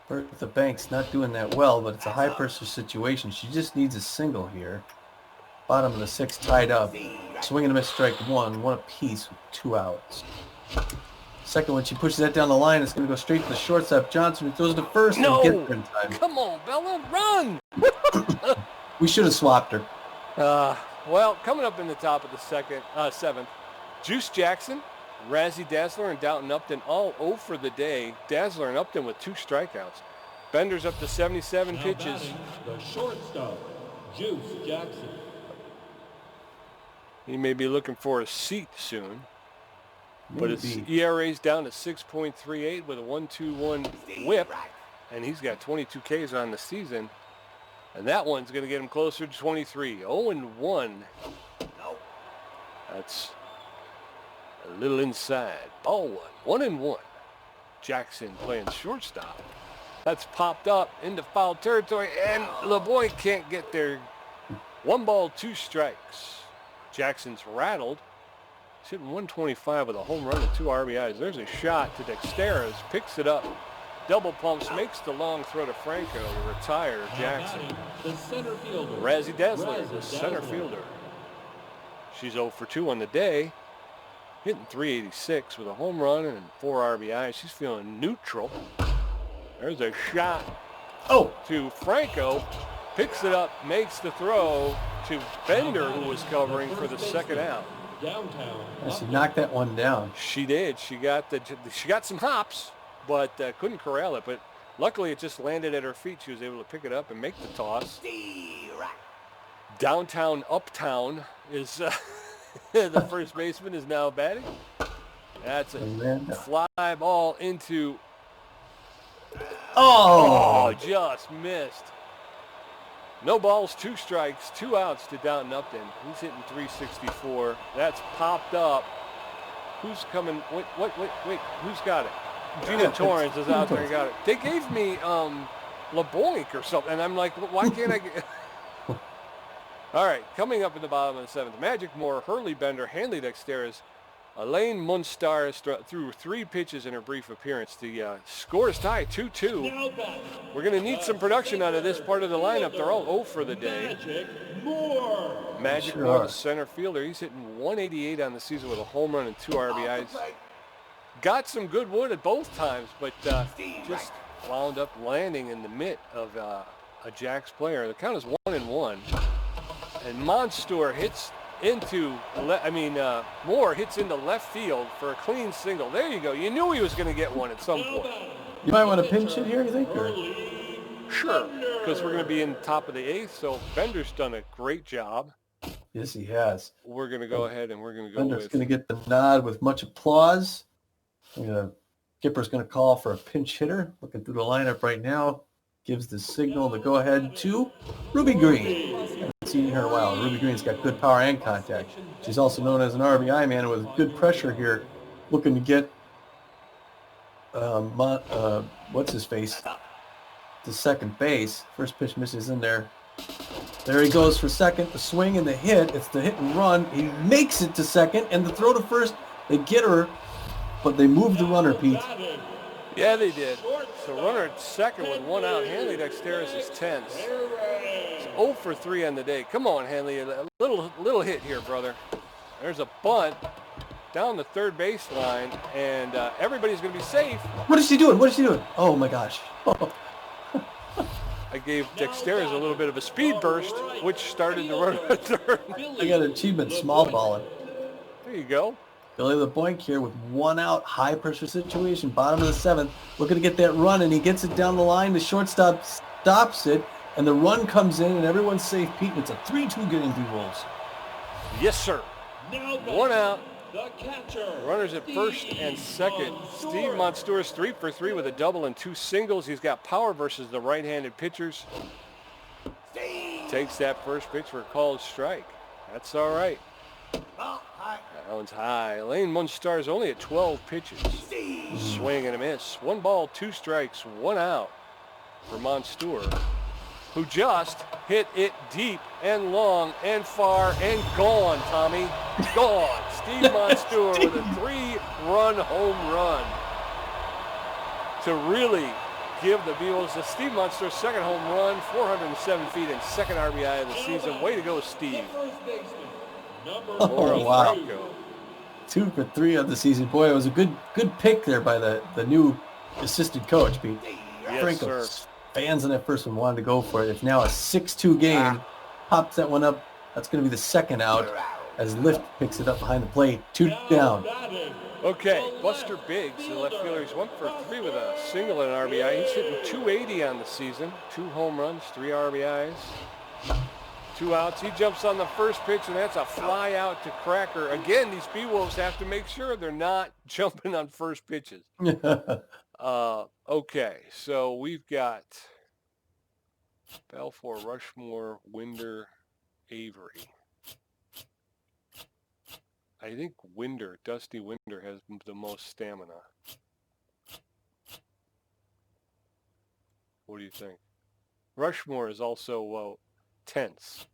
Bertha Banks not doing that well, but it's a high-pressure situation. She just needs a single here. Bottom of the 6th tied up. Swing and a miss, strike 1. 1 apiece with 2 outs. Second one, she pushes that down the line. It's going to go straight to the shortstop. Johnson throws to first and gets there in time. Come on, Bella, run! We should have swapped her. Well, coming up in the top of the 7th, Juice Jackson, Razzie Dazzler, and Downton Upton all 0 for the day. Dazzler and Upton with 2 strikeouts. Bender's up to 77 pitches. The shortstop, Juice Jackson. He may be looking for a seat soon. But his Maybe. ERA's down to 6.38 with a 1.21 WHIP, and he's got 22 Ks on the season. And that one's going to get him closer to 23. 0-1. That's a little inside. Ball 1. 1-1. Jackson playing shortstop. That's popped up into foul territory, and LeBoy can't get there. 1 ball, 2 strikes. Jackson's rattled. He's hitting 125 with a home run and 2 RBIs. There's a shot to Dexteras. Picks it up. Double pumps. Makes the long throw to Franco to retire Jackson. The center fielder, Razzie Dazzler, the center fielder. She's 0 for 2 on the day, hitting .386 with a home run and 4 RBIs. She's feeling neutral. There's a shot to Franco. Picks it up, makes the throw to Bender, who was covering for the second out. Downtown. She knocked that one down. She did. She got some hops, but couldn't corral it. But luckily, it just landed at her feet. She was able to pick it up and make the toss. Downtown Uptown is the first baseman is now batting. That's a fly ball into. Oh, just missed. No balls, 2 strikes, 2 outs to Downton Upton. He's hitting .364. That's popped up. Who's coming? Wait. Who's got it? Gina Torrance is out there and got it. They gave me LeBoink or something, and I'm like, why can't I get... All right, coming up in the bottom of the 7th, Magic Moore, Hurley Bender, Hanley Dexteris, Elaine Munstars threw 3 pitches in her brief appearance. The score is tied 2-2. We're going to need some production out of this part of the lineup. They're all 0 for the day. Magic Moore, the center fielder, he's hitting .188 on the season with a home run and 2 RBIs. Got some good wood at both times, but just wound up landing in the mitt of a Jack's player. The count is 1-1. And Monstour hits into, Moore hits into left field for a clean single. There you go. You knew he was going to get one at some point. You might want to pinch it here, you think? Or? Sure, because we're going to be in top of the 8th, so Bender's done a great job. Yes, he has. We're going to go ahead and we're going to go Bender's going to get the nod with much applause. Kipper's going to call for a pinch hitter. Looking through the lineup right now. Gives the signal to go ahead to Ruby Green. Haven't seen her in a while. Ruby Green's got good power and contact. She's also known as an RBI man with good pressure here. Looking to get what's his face to second base. First pitch misses in there. There he goes for second. The swing and the hit. It's the hit and run. He makes it to second, and the throw to first. They get her, but they move the runner, Pete. Yeah, they did. So runner at second with 1 out. Hanley Dexteris is tense. It's 0 for 3 on the day. Come on, Hanley. A little hit here, brother. There's a bunt down the third baseline, and everybody's going to be safe. What is she doing? Oh, my gosh. I gave Dexteris a little bit of a speed burst, which started the run at third. I got an achievement, small balling. There you go. Billy LeBoink here with 1 out, high pressure situation, bottom of the 7th, looking to get that run, and he gets it down the line. The shortstop stops it, and the run comes in, and everyone's safe, Pete, and it's a 3-2 game, Beewolves. Yes, sir. 1 out. Runners at first and second. Steve Monstour is 3 for 3 with a double and 2 singles. He's got power versus the right-handed pitchers. Takes that first pitch for a called strike. That's all right. That one's high. Elaine Munstars only at 12 pitches. Swing and a miss. 1 ball, 2 strikes, 1 out for Monstour, who just hit it deep and long and far and gone, Tommy. Gone. Steve Monstour with a 3-run home run to really give the Beewolves a Steve Monstour's second home run, 407 feet and second RBI of the season. Way to go, Steve. Oh, wow. 2 for 3 of the season. Boy, it was a good pick there by the new assistant coach, Pete. Yes, Franco, sir. fans in that first one wanted to go for it. It's now a 6-2 game. Pops that one up. That's going to be the second out as Lift picks it up behind the plate. 2 down. Okay, Buster Biggs, the left fielder, he's 1 for 3 with a single and an RBI. He's hitting .280 on the season. 2 home runs, 3 RBIs. 2 outs. He jumps on the first pitch, and that's a fly out to Cracker. Again, these Beewolves have to make sure they're not jumping on first pitches. Okay, so we've got Balfour, Rushmore, Winder, Avery. I think Dusty Winder has the most stamina. What do you think? Rushmore is also tense.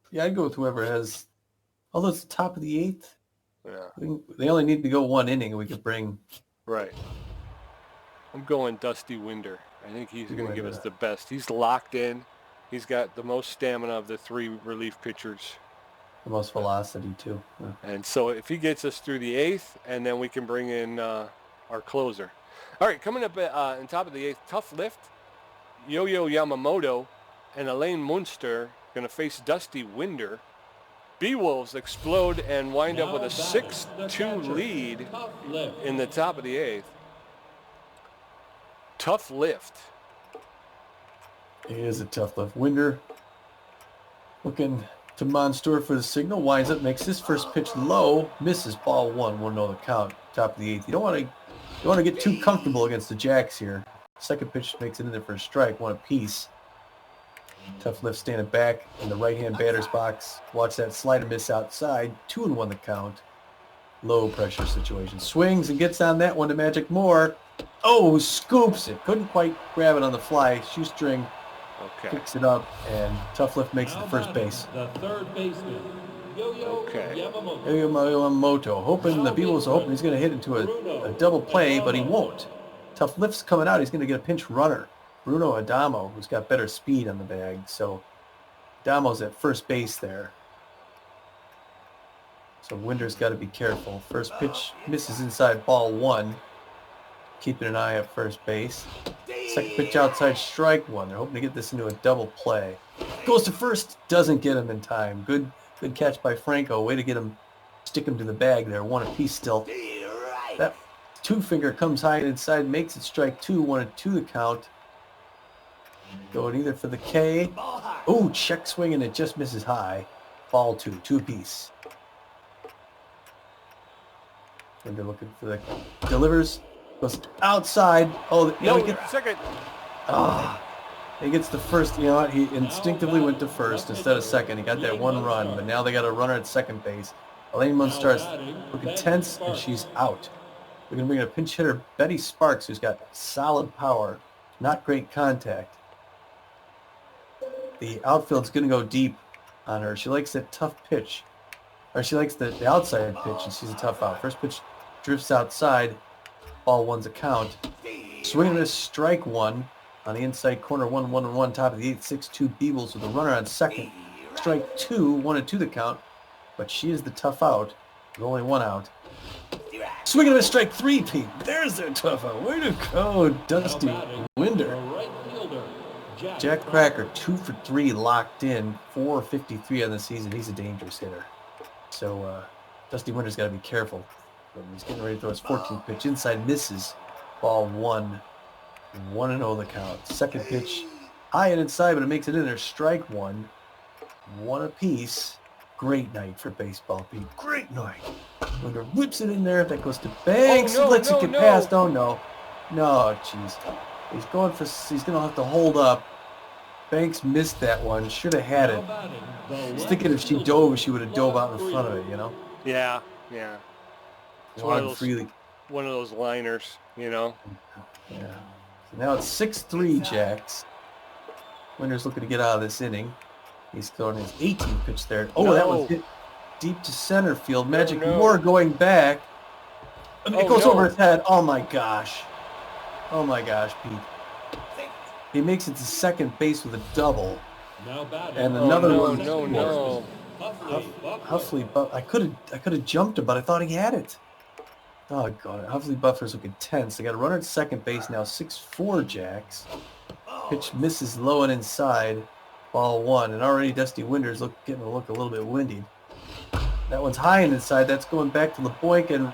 Yeah, I'd go with whoever has, although it's the top of the 8th. Yeah. They only need to go 1 inning, and we could bring. Right. I'm going Dusty Winder. I think he's going to give us the best. He's locked in. He's got the most stamina of the 3 relief pitchers. The most velocity, too. Yeah. And so if he gets us through the 8th, and then we can bring in our closer. All right, coming up on top of the 8th, tough lift. Yo-Yo Yamamoto and Elaine Munster going to face Dusty Winder. Beewolves explode and wind up with a 6-2 lead in the top of the 8th. Tough lift. It is a tough lift. Winder looking to Monster for the signal. Winds up, makes his first pitch low, misses ball 1. 1-0 the count. Top of the 8th. You don't want to get too comfortable against the Jacks here. Second pitch makes it in there for a strike, 1 apiece. Tough lift standing back in the right-hand batter's box. Watch that slider miss outside. 2-1 the count. Low pressure situation. Swings and gets on that one to Magic Moore. Oh, scoops it. Couldn't quite grab it on the fly. Shoestring picks it up, and tough lift makes it to first base. The third baseman, Yo-Yo Yamamoto. Yo-Yo Yamamoto. Hoping the Beewolves are hoping he's going to hit into a double play, but he won't. Tough lift's coming out. He's going to get a pinch runner. Bruno Adamo, who's got better speed on the bag. So Adamo's at first base there. So Winder's got to be careful. First pitch misses inside ball 1. Keeping an eye at first base. Second pitch outside, strike 1. They're hoping to get this into a double play. Goes to first, doesn't get him in time. Good catch by Franco. Way to get him, stick him to the bag there. 1 apiece still. That 2-finger comes high and inside, makes it strike 2. 1-2 the count. Going either for the K. Oh, check swing, and it just misses high. Ball 2. 2 apiece. And they're looking for the delivers. Goes outside. Oh, no, he gets second. He gets the first. You know what? He instinctively went to first instead of second. He got that 1 run, but now they got a runner at second base. Elaine Munn starts looking tense, and she's out. We're going to bring in a pinch hitter, Betty Sparks, who's got solid power, not great contact. The outfield's going to go deep on her. She likes that tough pitch. Or she likes the outside pitch, and she's a tough out. First pitch drifts outside. Ball 1's a count. Swing and a strike 1 on the inside corner. 1-1-1, top of the 8th. 6-2 Beewolves with a runner on second. Strike 2, 1-2 the count. But she is the tough out. With only 1 out. Swing and a strike 3, Pete. There's their tough out. Way to go, Dusty Winder. Jack Cracker, 2 for 3 locked in. 453 on the season. He's a dangerous hitter. So Dusty Winder's got to be careful. He's getting ready to throw his 14th pitch. Inside misses. Ball 1. 1-0 the count. Second pitch high and inside, but it makes it in there. Strike 1. 1 apiece. Great night for baseball, Pete. Great night. Winder whips it in there. That goes to Banks. Lets it get past. Oh, no. No, jeez. He's going to have to hold up. Banks missed that one. Should have had it. I was thinking if she dove, she would have dove out in front of it, you know? Yeah. It's one of those liners, you know? Yeah. So now it's 6-3 Jacks. Winder's looking to get out of this inning. He's throwing his 18th pitch there. Oh, that was hit deep to center field. Magic Moore going back. It goes over his head. Oh, my gosh. Oh, my gosh, Pete. He makes it to second base with a double. And another one. No. Huffley, I could have jumped him, but I thought he had it. Oh, God. Huffley Buffer's looking tense. They got a runner at second base now. 6-4 Jacks. Pitch misses low and inside. Ball 1. And already Dusty Winder's getting to look a little bit windy. That one's high and inside. That's going back to LeBoink. And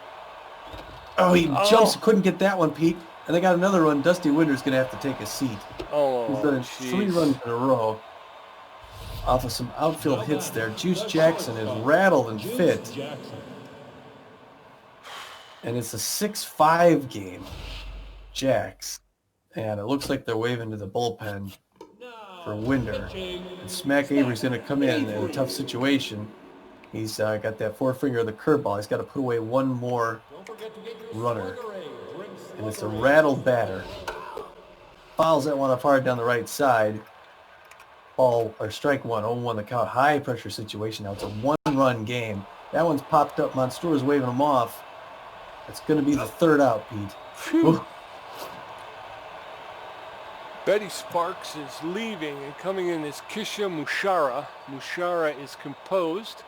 he jumps. Couldn't get that one, Pete. And they got another run. Dusty Winder's going to have to take a seat. He's done 3 runs in a row off of some outfield hits there. Juice Jackson is rattled and fit. And it's a 6-5 game. Jacks. And it looks like they're waving to the bullpen for Winder. And Smack Avery's going to come in a tough situation. He's got that 4-finger of the curveball. He's got to put away 1 more runner. And it's a rattled batter. Fouls that one up hard down the right side. Strike 1, 0-1 the count. High pressure situation. Now it's a 1-run game. That one's popped up. Monsteur's waving him off. It's going to be the 3rd out, Pete. Betty Sparks is leaving, and coming in is Kisha Mushara. Mushara is composed.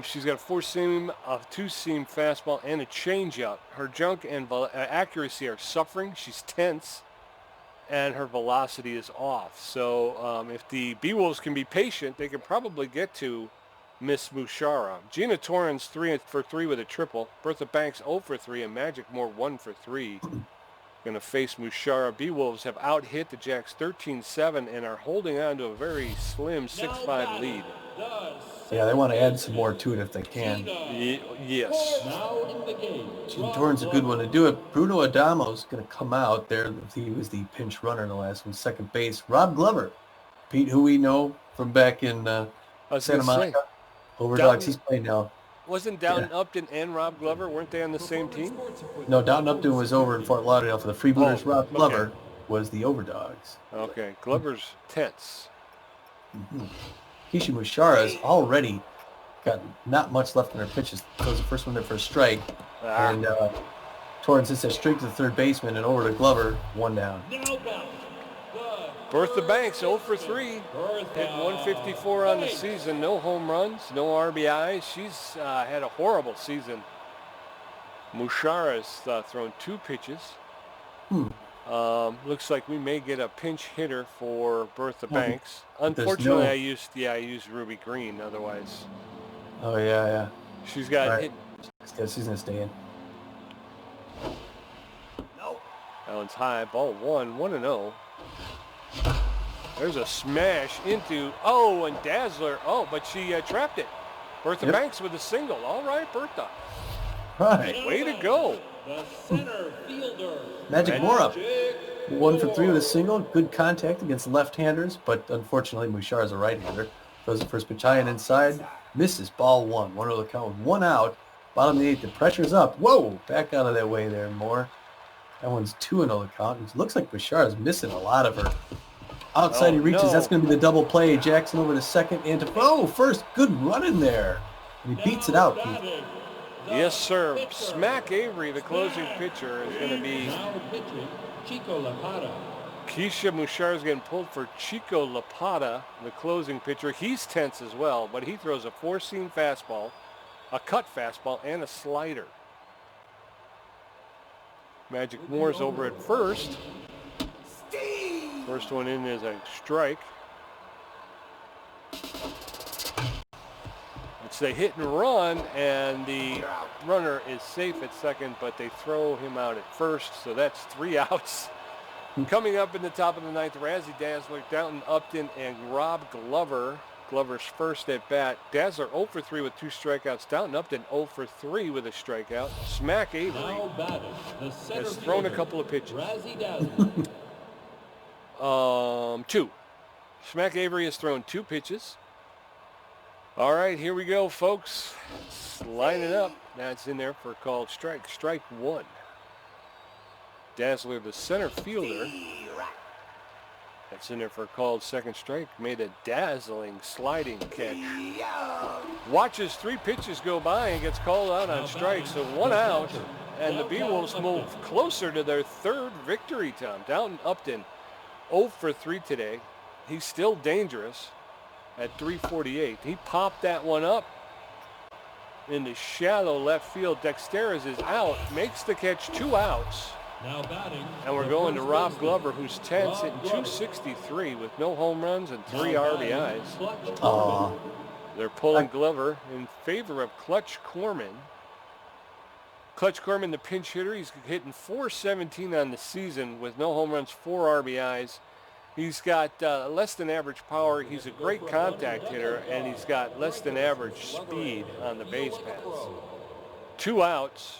She's got a four-seam, a two-seam fastball, and a changeup. Her junk and accuracy are suffering. She's tense, and her velocity is off. So if the Beewolves can be patient, they can probably get to Miss Mushara. Gina Torrens 3 for 3 with a triple. Bertha Banks 0 for 3, and Magic Moore 1 for 3. Going to face Mushara. Beewolves have out-hit the Jacks 13-7 and are holding on to a very slim 6-5 lead. Yeah, they want to add some more to it if they can. Yes. Now in the game. Gene Torrens a good one to do it. Bruno Adamo's going to come out there. He was the pinch runner in the last one. Second base. Rob Glover. Pete, who we know from back in Santa Monica. Overdogs. He's playing now. Wasn't Downton Upton and Rob Glover, weren't they on the same team? No, Downton Upton was over in Fort Lauderdale for the Freebooters. Rob Glover was the Overdogs. Okay, Glover's tense. Mm-hmm. Kishi Mushara's already got not much left in her pitches. Throws the first one there for a strike. And Torrens hits a straight to the third baseman and over to Glover. 1 down. Bertha Banks 0 for 3. Hit 154 on the season. No home runs, no RBIs. She's had a horrible season. Mushara's thrown 2 pitches. Looks like we may get a pinch hitter for Bertha Banks. Unfortunately, I used Ruby Green. Otherwise, oh yeah. She's got hit. She's gonna stay in. No. That one's high. Ball 1-0. There's a smash into and Dazzler. But she trapped it. Bertha Banks with a single. All right, Bertha. Right. Way to go. The center fielder. Magic Moore up. 1 for 3 with a single. Good contact against left-handers, but unfortunately Mushara's a right-hander. Throws the first pitch high and inside. Misses. Ball 1. 1-0 the count with 1 out. Bottom of the 8th. The pressure's up. Whoa! Back out of that way there, Moore. That one's 2-0 the count. It looks like Mushara's missing a lot of her. Outside he reaches. No. That's going to be the double play. Jackson over to second and to first. Good run in there. And he beats it out, Pete. Yes, sir. Smack Avery, the closing pitcher, is going to be Chico Lapata. Keisha Mushara is getting pulled for Chico Lapata, the closing pitcher. He's tense as well, but he throws a 4-seam fastball, a cut fastball, and a slider. Magic Moore's over at first. First one in is a strike. It's a hit and run, and the runner is safe at second, but they throw him out at first, so that's 3 outs. Coming up in the top of the 9th, Razzie Dazzler, Downton Upton, and Rob Glover. Glover's first at bat. Dazzler 0 for 3 with 2 strikeouts. Downton Upton 0 for 3 with a strikeout. Smack Avery has thrown a couple of pitches. 2. Smack Avery has thrown 2 pitches. All right, here we go, folks. Let's line it up. That's in there for a called strike. Strike 1. Dazzler, the center fielder. That's in there for a called second strike. Made a dazzling sliding catch. Watches 3 pitches go by and gets called out on strike. So 1 out, and the Beewolves move closer to their 3rd victory, Tom. Downton Upton 0 for 3 today. He's still dangerous at 348. He popped that one up in the shallow left field. Dexteras is out, makes the catch, 2 outs. Now batting. And we're going to Rob Glover, who's tense, hitting 263 with no home runs and 3 RBIs. They're pulling Glover in favor of Clutch Corman. Clutch Corman, the pinch hitter, he's hitting .417 on the season with no home runs, 4 RBIs. He's got less than average power. He's a great contact hitter, and he's got less than average speed on the base paths. 2 outs.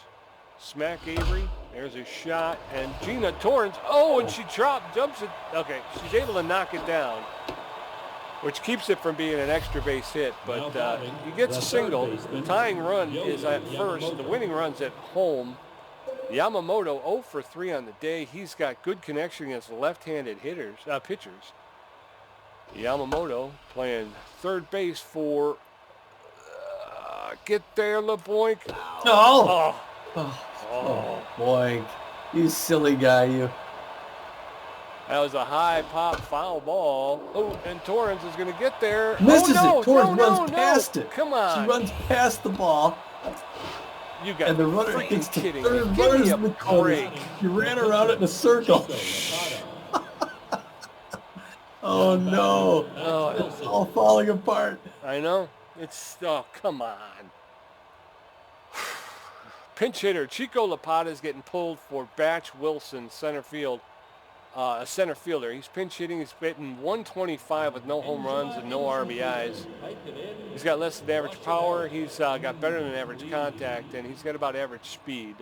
Smack Avery. There's a shot, and Gina Torrens. And she jumps it. Okay, she's able to knock it down, which keeps it from being an extra base hit. But he gets a single. The tying run is at first. The winning run's at home. Yamamoto 0 for 3 on the day. He's got good connection against left-handed pitchers. Yamamoto playing third base for get there, LeBoink. Oh, boy. You silly guy, you. That was a high pop foul ball. Oh, and Torrance is going to get there. Misses oh, no, it. Torrance no, runs past it. Come on. She runs past the ball. You got And the runner freaking gets the kidding third me. Give runners me a in the corner. break. She ran around it in a circle. Oh, no. It's all falling apart. I know. Oh, come on. Pinch hitter Chico Lapata is getting pulled for Batch Wilson, center field. A center fielder. He's pinch hitting. He's hitting 125 with no home runs and no RBIs. He's got less than average power. He's got better than average contact, and he's got about average speed.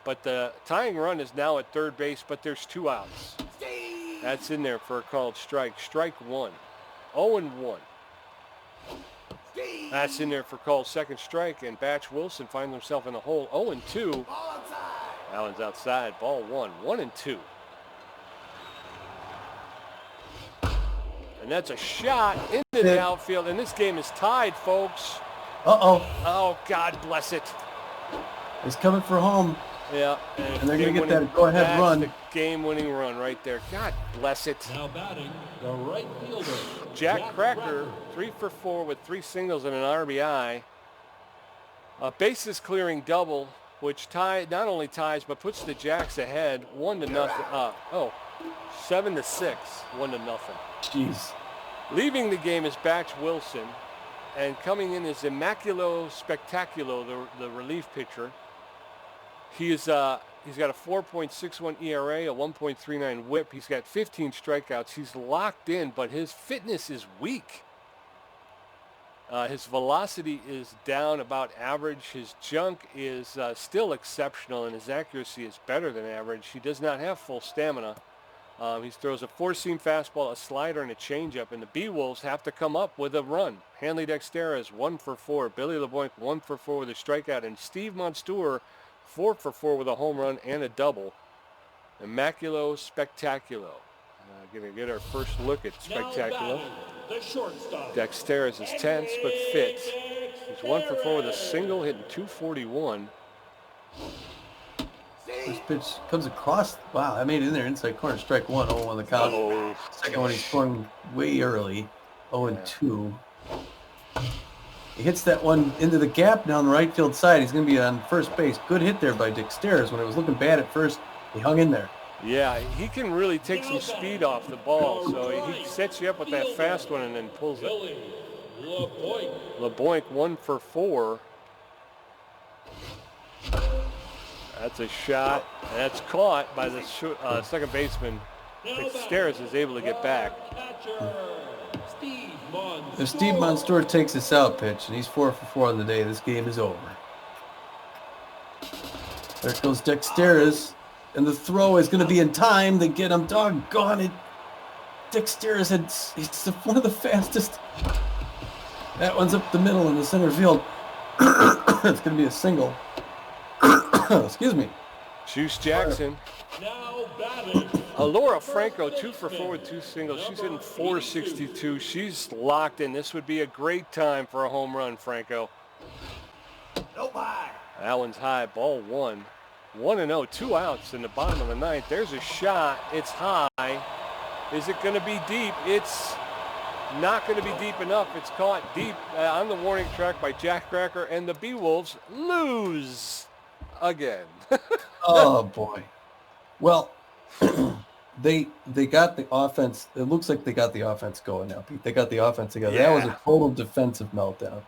But the tying run is now at third base, but there's 2 outs. That's in there for a called strike. Strike 1. 0-1. That's in there for called second strike, and Batch Wilson finds himself in the hole. 0-2. That one's outside. Ball 1. 1-2. And that's a shot into the outfield, and this game is tied, folks. Uh-oh. Oh, God bless it. He's coming for home. Yeah. And they're going to get that go-ahead run. That's the game-winning run right there. God bless it. Now batting, the right fielder, Jack Cracker, 3 for 4 with 3 singles and an RBI. A bases clearing double, which not only ties but puts the Jacks ahead 1-0. 7-6, 1-0. Jeez. Leaving the game is Batch Wilson, and coming in is Immaculo Spectaculo, the relief pitcher. He's got a 4.61 ERA, a 1.39 WHIP. He's got 15 strikeouts. He's locked in, but his fitness is weak. His velocity is down about average. His junk is still exceptional, and his accuracy is better than average. He does not have full stamina. He throws a 4-seam fastball, a slider, and a changeup, and the Beewolves have to come up with a run. Hanley Dexter is 1 for 4. Billy LeBoink 1 for 4 with a strikeout, and Steve Monstour 4 for 4 with a home run and a double. Immaculo Spectaculo. Going to get our first look at Spectaculo. Dexter is tense but fit. He's 1 for 4 with a single, hitting .241. This pitch comes across. Wow, I made it in there inside corner. Strike 1, 0 on the count. Second one, he's scoring way early. 0-2. He hits that one into the gap down the right field side. He's going to be on first base. Good hit there by Dick Stairs. When it was looking bad at first, he hung in there. Yeah, he can really take some speed off the ball. So he sets you up with that fast one and then pulls it. LeBoink 1 for 4. That's a shot. And that's caught by the second baseman. Dick Stairs is able to get back. If Steve Monstour takes this out pitch, and he's 4 for 4 on the day, this game is over. There goes Dexteris, and the throw is going to be in time. They get him. Doggone it. Dexteris he's one of the fastest. That one's up the middle in the center field. It's going to be a single. Excuse me. Juice Jackson. now batting. Laura Franco, 2 for 4 with 2 singles. She's hitting .462. She's locked in. This would be a great time for a home run, Franco. That one's high. Ball 1. 1-0. 2 outs in the bottom of the ninth. There's a shot. It's high. Is it going to be deep? It's not going to be deep enough. It's caught deep on the warning track by Jack Cracker, and the Beewolves lose again. Oh, boy. Well, they got the offense. It looks like they got the offense going now, Pete. They got the offense together. Yeah. That was a total defensive meltdown.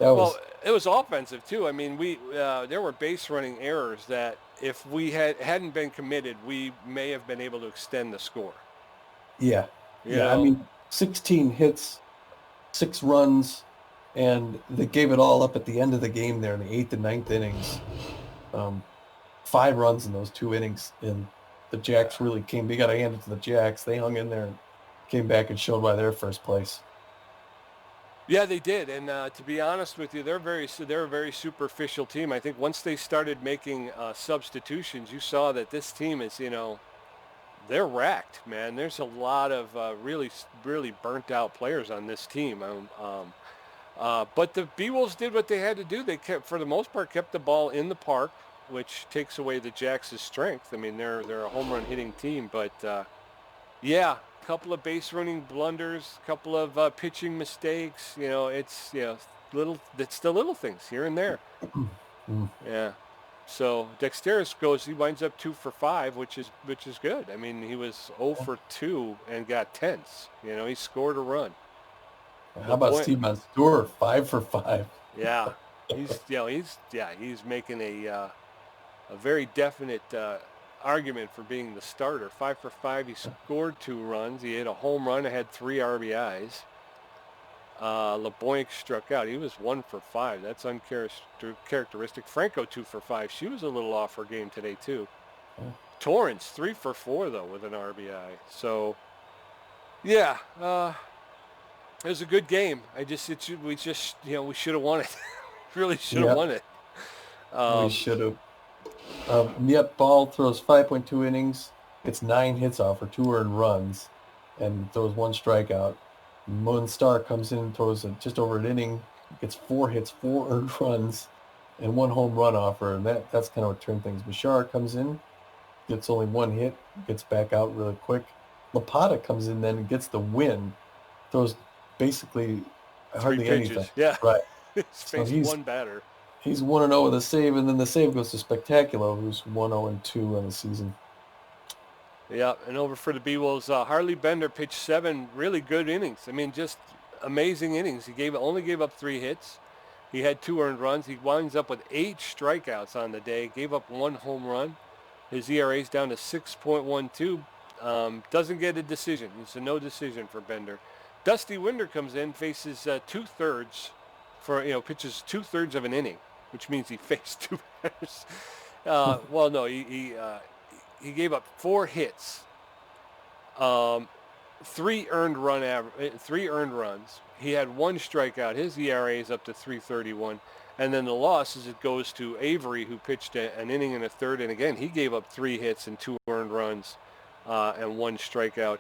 Well, it was offensive too. I mean, there were base running errors that if we hadn't been committed, we may have been able to extend the score. Yeah. Yeah. I mean, 16 hits, 6 runs, and they gave it all up at the end of the game there in the 8th and 9th innings. 5 runs in those 2 innings, and the Jacks really came. We got to hand it to the Jacks. They hung in there and came back and showed why they're first place. Yeah, they did, and to be honest with you, they're a very superficial team. I think once they started making substitutions, you saw that this team is, they're racked, man. There's a lot of really burnt out players on this team. But the Beewolves did what they had to do. They for the most part, kept the ball in the park, which takes away the Jacks' strength. I mean, they're a home run hitting team, but Yeah, a couple of base running blunders, a couple of pitching mistakes. It's it's the little things here and there. Yeah. So Dexteris he winds up 2 for 5, which is good. I mean, he was 0 for 2 and got tenths. He scored a run. How about Steve Monstour, 5 for 5? Yeah, he's making a very definite argument for being the starter. 5 for 5. He scored 2 runs. He hit a home run. Had 3 RBIs. LeBoink struck out. He was 1 for 5. That's uncharacteristic. Franco 2 for 5. She was a little off her game today too. Torrance 3 for 4 though with an RBI. So yeah, it was a good game. We should have won it. Really should have won it. We should have. Ball throws 5.2 innings. Gets 9 hits off for 2 earned runs, and throws 1 strikeout. Moonstar comes in, throws just over an inning, gets 4 hits, 4 earned runs, and 1 home run offer, and that's kind of what turned things. Bashar comes in, gets only 1 hit, gets back out really quick. Lapata comes in then and gets the win, throws basically hardly anything. Yeah, right. So he's 1 batter. He's 1-0 with a save, and then the save goes to Spectacular, who's 1-0-2 on the season. Yeah, and over for the Beewolves, Harley Bender pitched 7 really good innings. I mean, just amazing innings. He only gave up 3 hits. He had 2 earned runs. He winds up with 8 strikeouts on the day. Gave up 1 home run. His ERA is down to 6.12. Doesn't get a decision. It's a no decision for Bender. Dusty Winder comes in, faces 2/3 pitches 2/3 of an inning, which means he faced 2 batters. Well, no, he gave up 4 hits, 3 earned runs. He had 1 strikeout. His ERA is up to 3.31. And then the loss is it goes to Avery, who pitched an inning and a third. And again, he gave up 3 hits and 2 earned runs and 1 strikeout.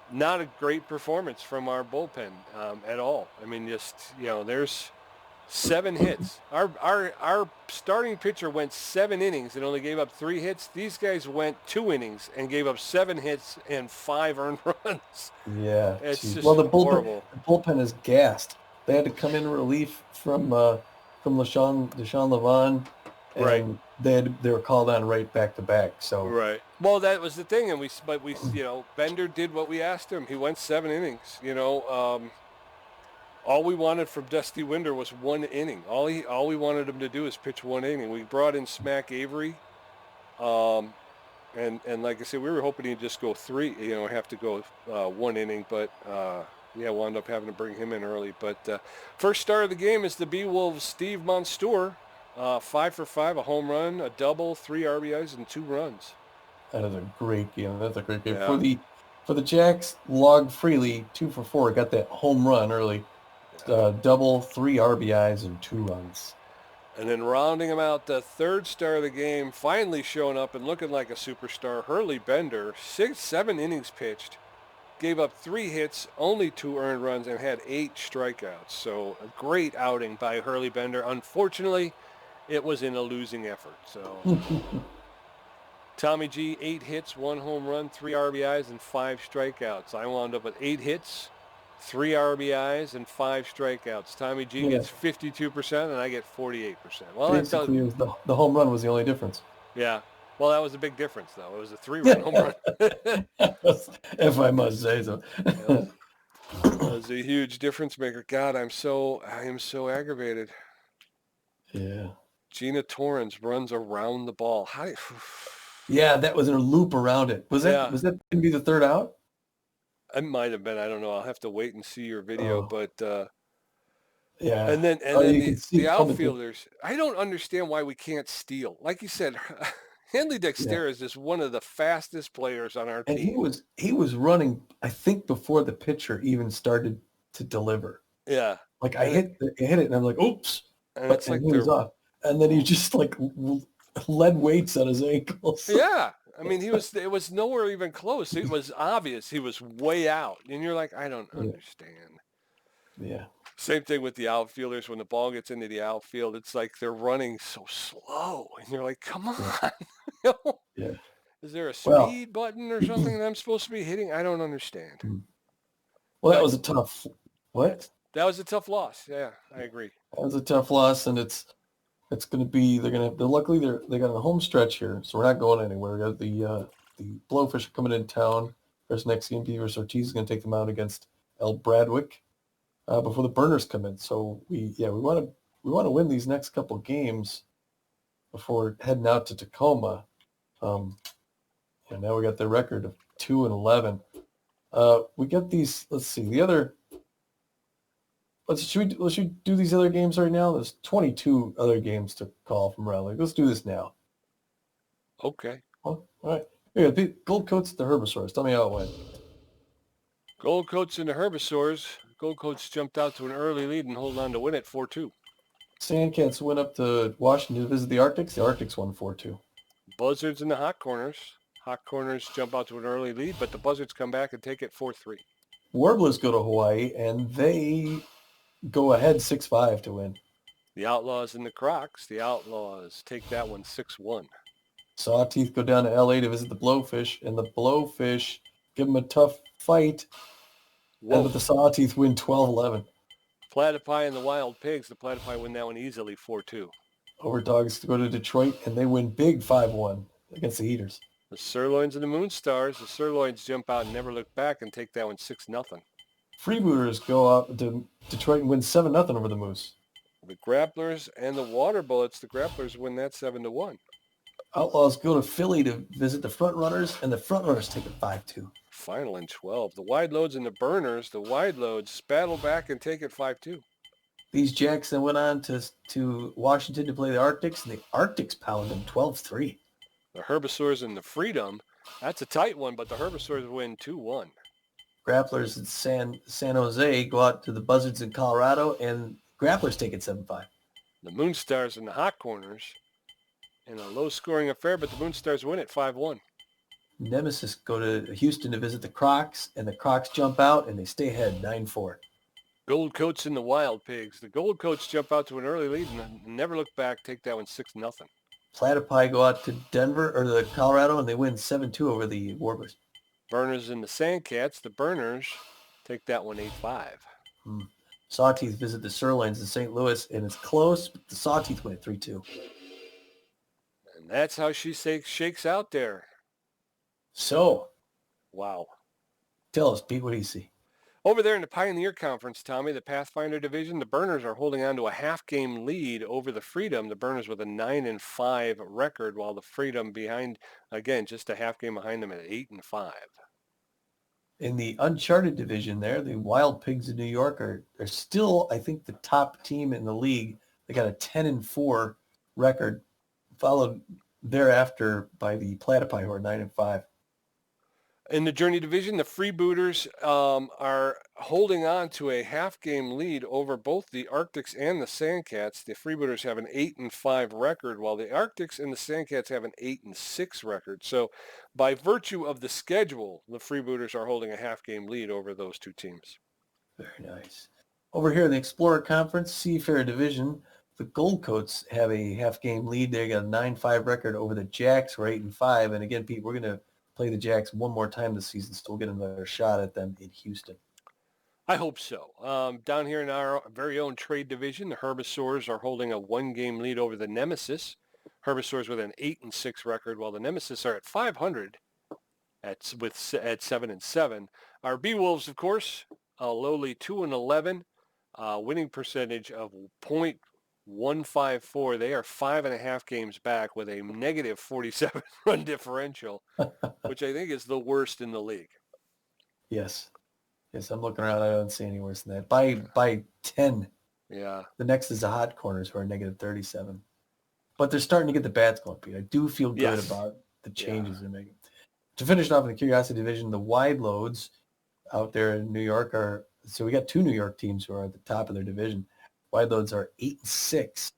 Not a great performance from our bullpen at all. I mean, there's 7 hits. Our starting pitcher went 7 innings and only gave up 3 hits. These guys went 2 innings and gave up 7 hits and 5 earned runs. Yeah, it's just the horrible. Bullpen is gassed. They had to come in relief from Deshaun Levon, and right. They were called on right back to back. So right. Well, that was the thing, and we Bender did what we asked him. He went 7 innings. All we wanted from Dusty Winder was 1 inning. All we wanted him to do is pitch 1 inning. We brought in Smack Avery, and like I said, we were hoping he'd just go 3. Have to go 1 inning, but wound up having to bring him in early. But first star of the game is the Beewolves' Steve Monstour, 5 for 5, a home run, a double, 3 RBIs, and 2 runs. That is a great game. That's a great game. Yeah. For the Jacks, Log Freely, 2 for 4, got that home run early. Double, 3 RBIs, and 2 runs. And then rounding him out, the third star of the game, finally showing up and looking like a superstar, Hurley Bender, 7 innings pitched, gave up 3 hits, only 2 earned runs, and had 8 strikeouts. So a great outing by Hurley Bender. Unfortunately, it was in a losing effort. So Tommy G, 8 hits, 1 home run, 3 RBIs, and 5 strikeouts. I wound up with 8 hits, 3 RBIs, and 5 strikeouts. Tommy G gets 52%, and I get 48%. Well, basically, the home run was the only difference. Yeah. Well, that was a big difference, though. It was a 3-run home run. If I must say so. That was a huge difference maker. God, I am so aggravated. Yeah. Gina Torrens runs around the ball. Yeah, that was in a loop around it. Was that going to be the 3rd out? It might have been. I don't know. I'll have to wait and see your video. But yeah. And then the outfielders. I don't understand why we can't steal. Like you said, Henley Dexter is just one of the fastest players on our team. And he was running, I think, before the pitcher even started to deliver. Yeah. Like I hit it, and I'm like, oops. And it's like he was off. And then he just like lead weights on his ankles. Yeah. I mean, it was nowhere even close. It was obvious he was way out. And you're like, I don't understand. Yeah. Same thing with the outfielders. When the ball gets into the outfield, it's like they're running so slow. And you're like, come on. Yeah. Is there a Well, speed button or something that I'm supposed to be hitting? I don't understand. well, that But was a tough. What? that was a tough loss. Yeah, I agree. That was a tough loss, and it's going to be. They're going to. Luckily, they got a home stretch here, so we're not going anywhere. We got the Blowfish are coming in town. There's next game. Beavers Ortiz is going to take them out against El Bradwick before the Burners come in. So we want to win these next couple games before heading out to Tacoma. And now we got the record of 2-11. We got these. Let's see the other. Should we do these other games right now? There's 22 other games to call from around. Let's do this now. Okay. All right. Here, the Gold Coats at the Herbisaurs. Tell me how it went. Gold Coats and the Herbisaurs. Gold Coats jumped out to an early lead and hold on to win it 4-2. Sandcats went up to Washington to visit the Arctics. The Arctics won 4-2. Buzzards and the Hot Corners. Hot Corners jump out to an early lead, but the Buzzards come back and take it 4-3. Warblers go to Hawaii, and they go ahead 6-5 to win. The Outlaws and the Crocs. The Outlaws take that one 6-1. Sawteeth go down to L.A. to visit the Blowfish, and the Blowfish give them a tough fight. But the Sawteeth win 12-11. Platypi and the Wild Pigs. The Platypi win that one easily 4-2. Overdogs go to Detroit, and they win big 5-1 against the Heaters. The Sirloins and the Moonstars. The Sirloins jump out and never look back and take that one 6-0. Freebooters go up to Detroit and win 7-0 over the Moose. The Grapplers and the Water Bullets. The Grapplers win that 7-1. Outlaws go to Philly to visit the Front Runners, and the Front Runners take it 5-2. Final in 12. The Wide Loads and the Burners. The Wide Loads battle back and take it 5-2. These Jacks then went on to Washington to play the Arctics, and the Arctics pound them 12-3. The Herbisaurs and the Freedom. That's a tight one, but the Herbisaurs win 2-1. Grapplers at San Jose go out to the Buzzards in Colorado, and Grapplers take it 7-5. The Moonstars and the Hot Corners. In a low-scoring affair, but the Moonstars win it 5-1. Nemesis go to Houston to visit the Crocs, and the Crocs jump out, and they stay ahead 9-4. Gold Coats and the Wild Pigs. The Gold Coats jump out to an early lead and never look back, take that one 6-0. Platypi go out to Denver or the Colorado, and they win 7-2 over the Warblers. Burners and the Sandcats. The Burners take that one 8-5. Sawteeth visit the Sirloins in St. Louis, and it's close, but the Sawteeth win it 3-2. And that's how she shakes out there. So, wow. Tell us, Pete, what do you see? Over there in the Pioneer Conference, Tommy, the Pathfinder Division, the Burners are holding on to a half-game lead over the Freedom. The Burners with a 9-5 record, while the Freedom behind, again, just a half game behind them at 8-5. In the Uncharted Division there, the Wild Pigs of New York are still, I think, the top team in the league. They got a 10-4 record, followed thereafter by the Platypi, who are 9-5. In the Journey Division, the Freebooters are holding on to a half-game lead over both the Arctics and the Sandcats. The Freebooters have an 8-5 record, while the Arctics and the Sandcats have an 8-6 record. So by virtue of the schedule, the Freebooters are holding a half-game lead over those two teams. Very nice. Over here in the Explorer Conference, Seafair Division, the Gold Coats have a half-game lead. They got a 9-5 record over the Jacks, who are 8-5. And again, Pete, we're going to play the Jacks one more time this season, so we'll get another shot at them in Houston. I hope so. Down here in our very own trade division, the Herbisaurs are holding a one-game lead over the Nemesis. Herbisaurs with an 8-6 record, while the Nemesis are at 500 at 7-7. Our Beewolves, of course, a lowly 2-11, winning percentage of .154. They are 5.5 games back with a negative 47 run differential, which I think is the worst in the league. Yes, I'm looking around. I don't see any worse than that. By 10. Yeah. The next is the Hot Corners, who are negative 37. But they're starting to get the bats going, Pete. I do feel good about the changes they're making. To finish off in the Curiosity Division, the Wide Loads out there in New York so we got two New York teams who are at the top of their division. Wide Loads are 8-6,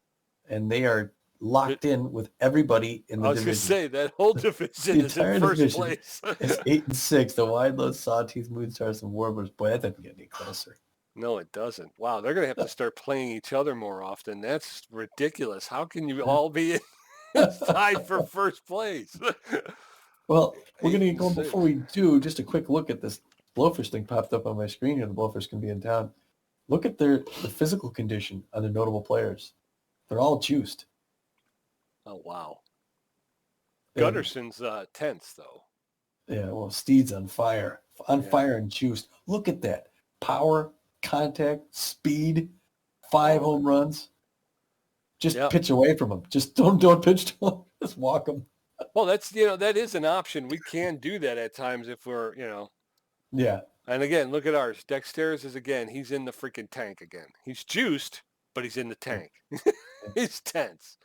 and they are locked in with everybody in the division. I was going to say, that whole division is in first place. It's 8-6. The Wide Loads, Sawteeth, Moonstars, and Warblers. Boy, that doesn't get any closer. No, it doesn't. Wow, they're going to have to start playing each other more often. That's ridiculous. How can you all be tied for first place? Well, we're going to get going. 8-6. Before we do, just a quick look at this Blowfish thing popped up on my screen here. The Blowfish can be in town. Look at the physical condition on the notable players. They're all juiced. Oh, wow. And, Gutterson's tense, though. yeah, well, Steed's on fire. Fire and juiced. Look at that. Power, contact, speed, 5 home runs. Just pitch away from them. Just don't pitch to them. Just walk them. Well, that is an option. We can do that at times if we're, Yeah. And again, look at ours. Dexter's he's in the freaking tank again. He's juiced, but he's in the tank. He's tense.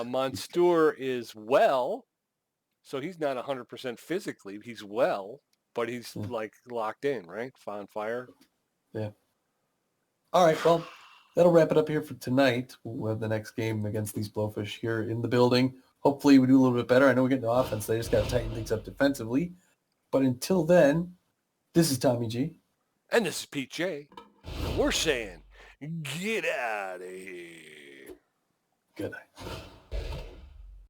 Monstour is well, so he's not 100% physically. He's well, but he's like locked in, right? On fire. Yeah. All right, well, that'll wrap it up here for tonight. We'll have the next game against these Blowfish here in the building. Hopefully we do a little bit better. I know we're getting to offense. They just got to tighten things up defensively. But until then, this is Tommy G. And this is Pete J. And we're saying, get out of here. Good night.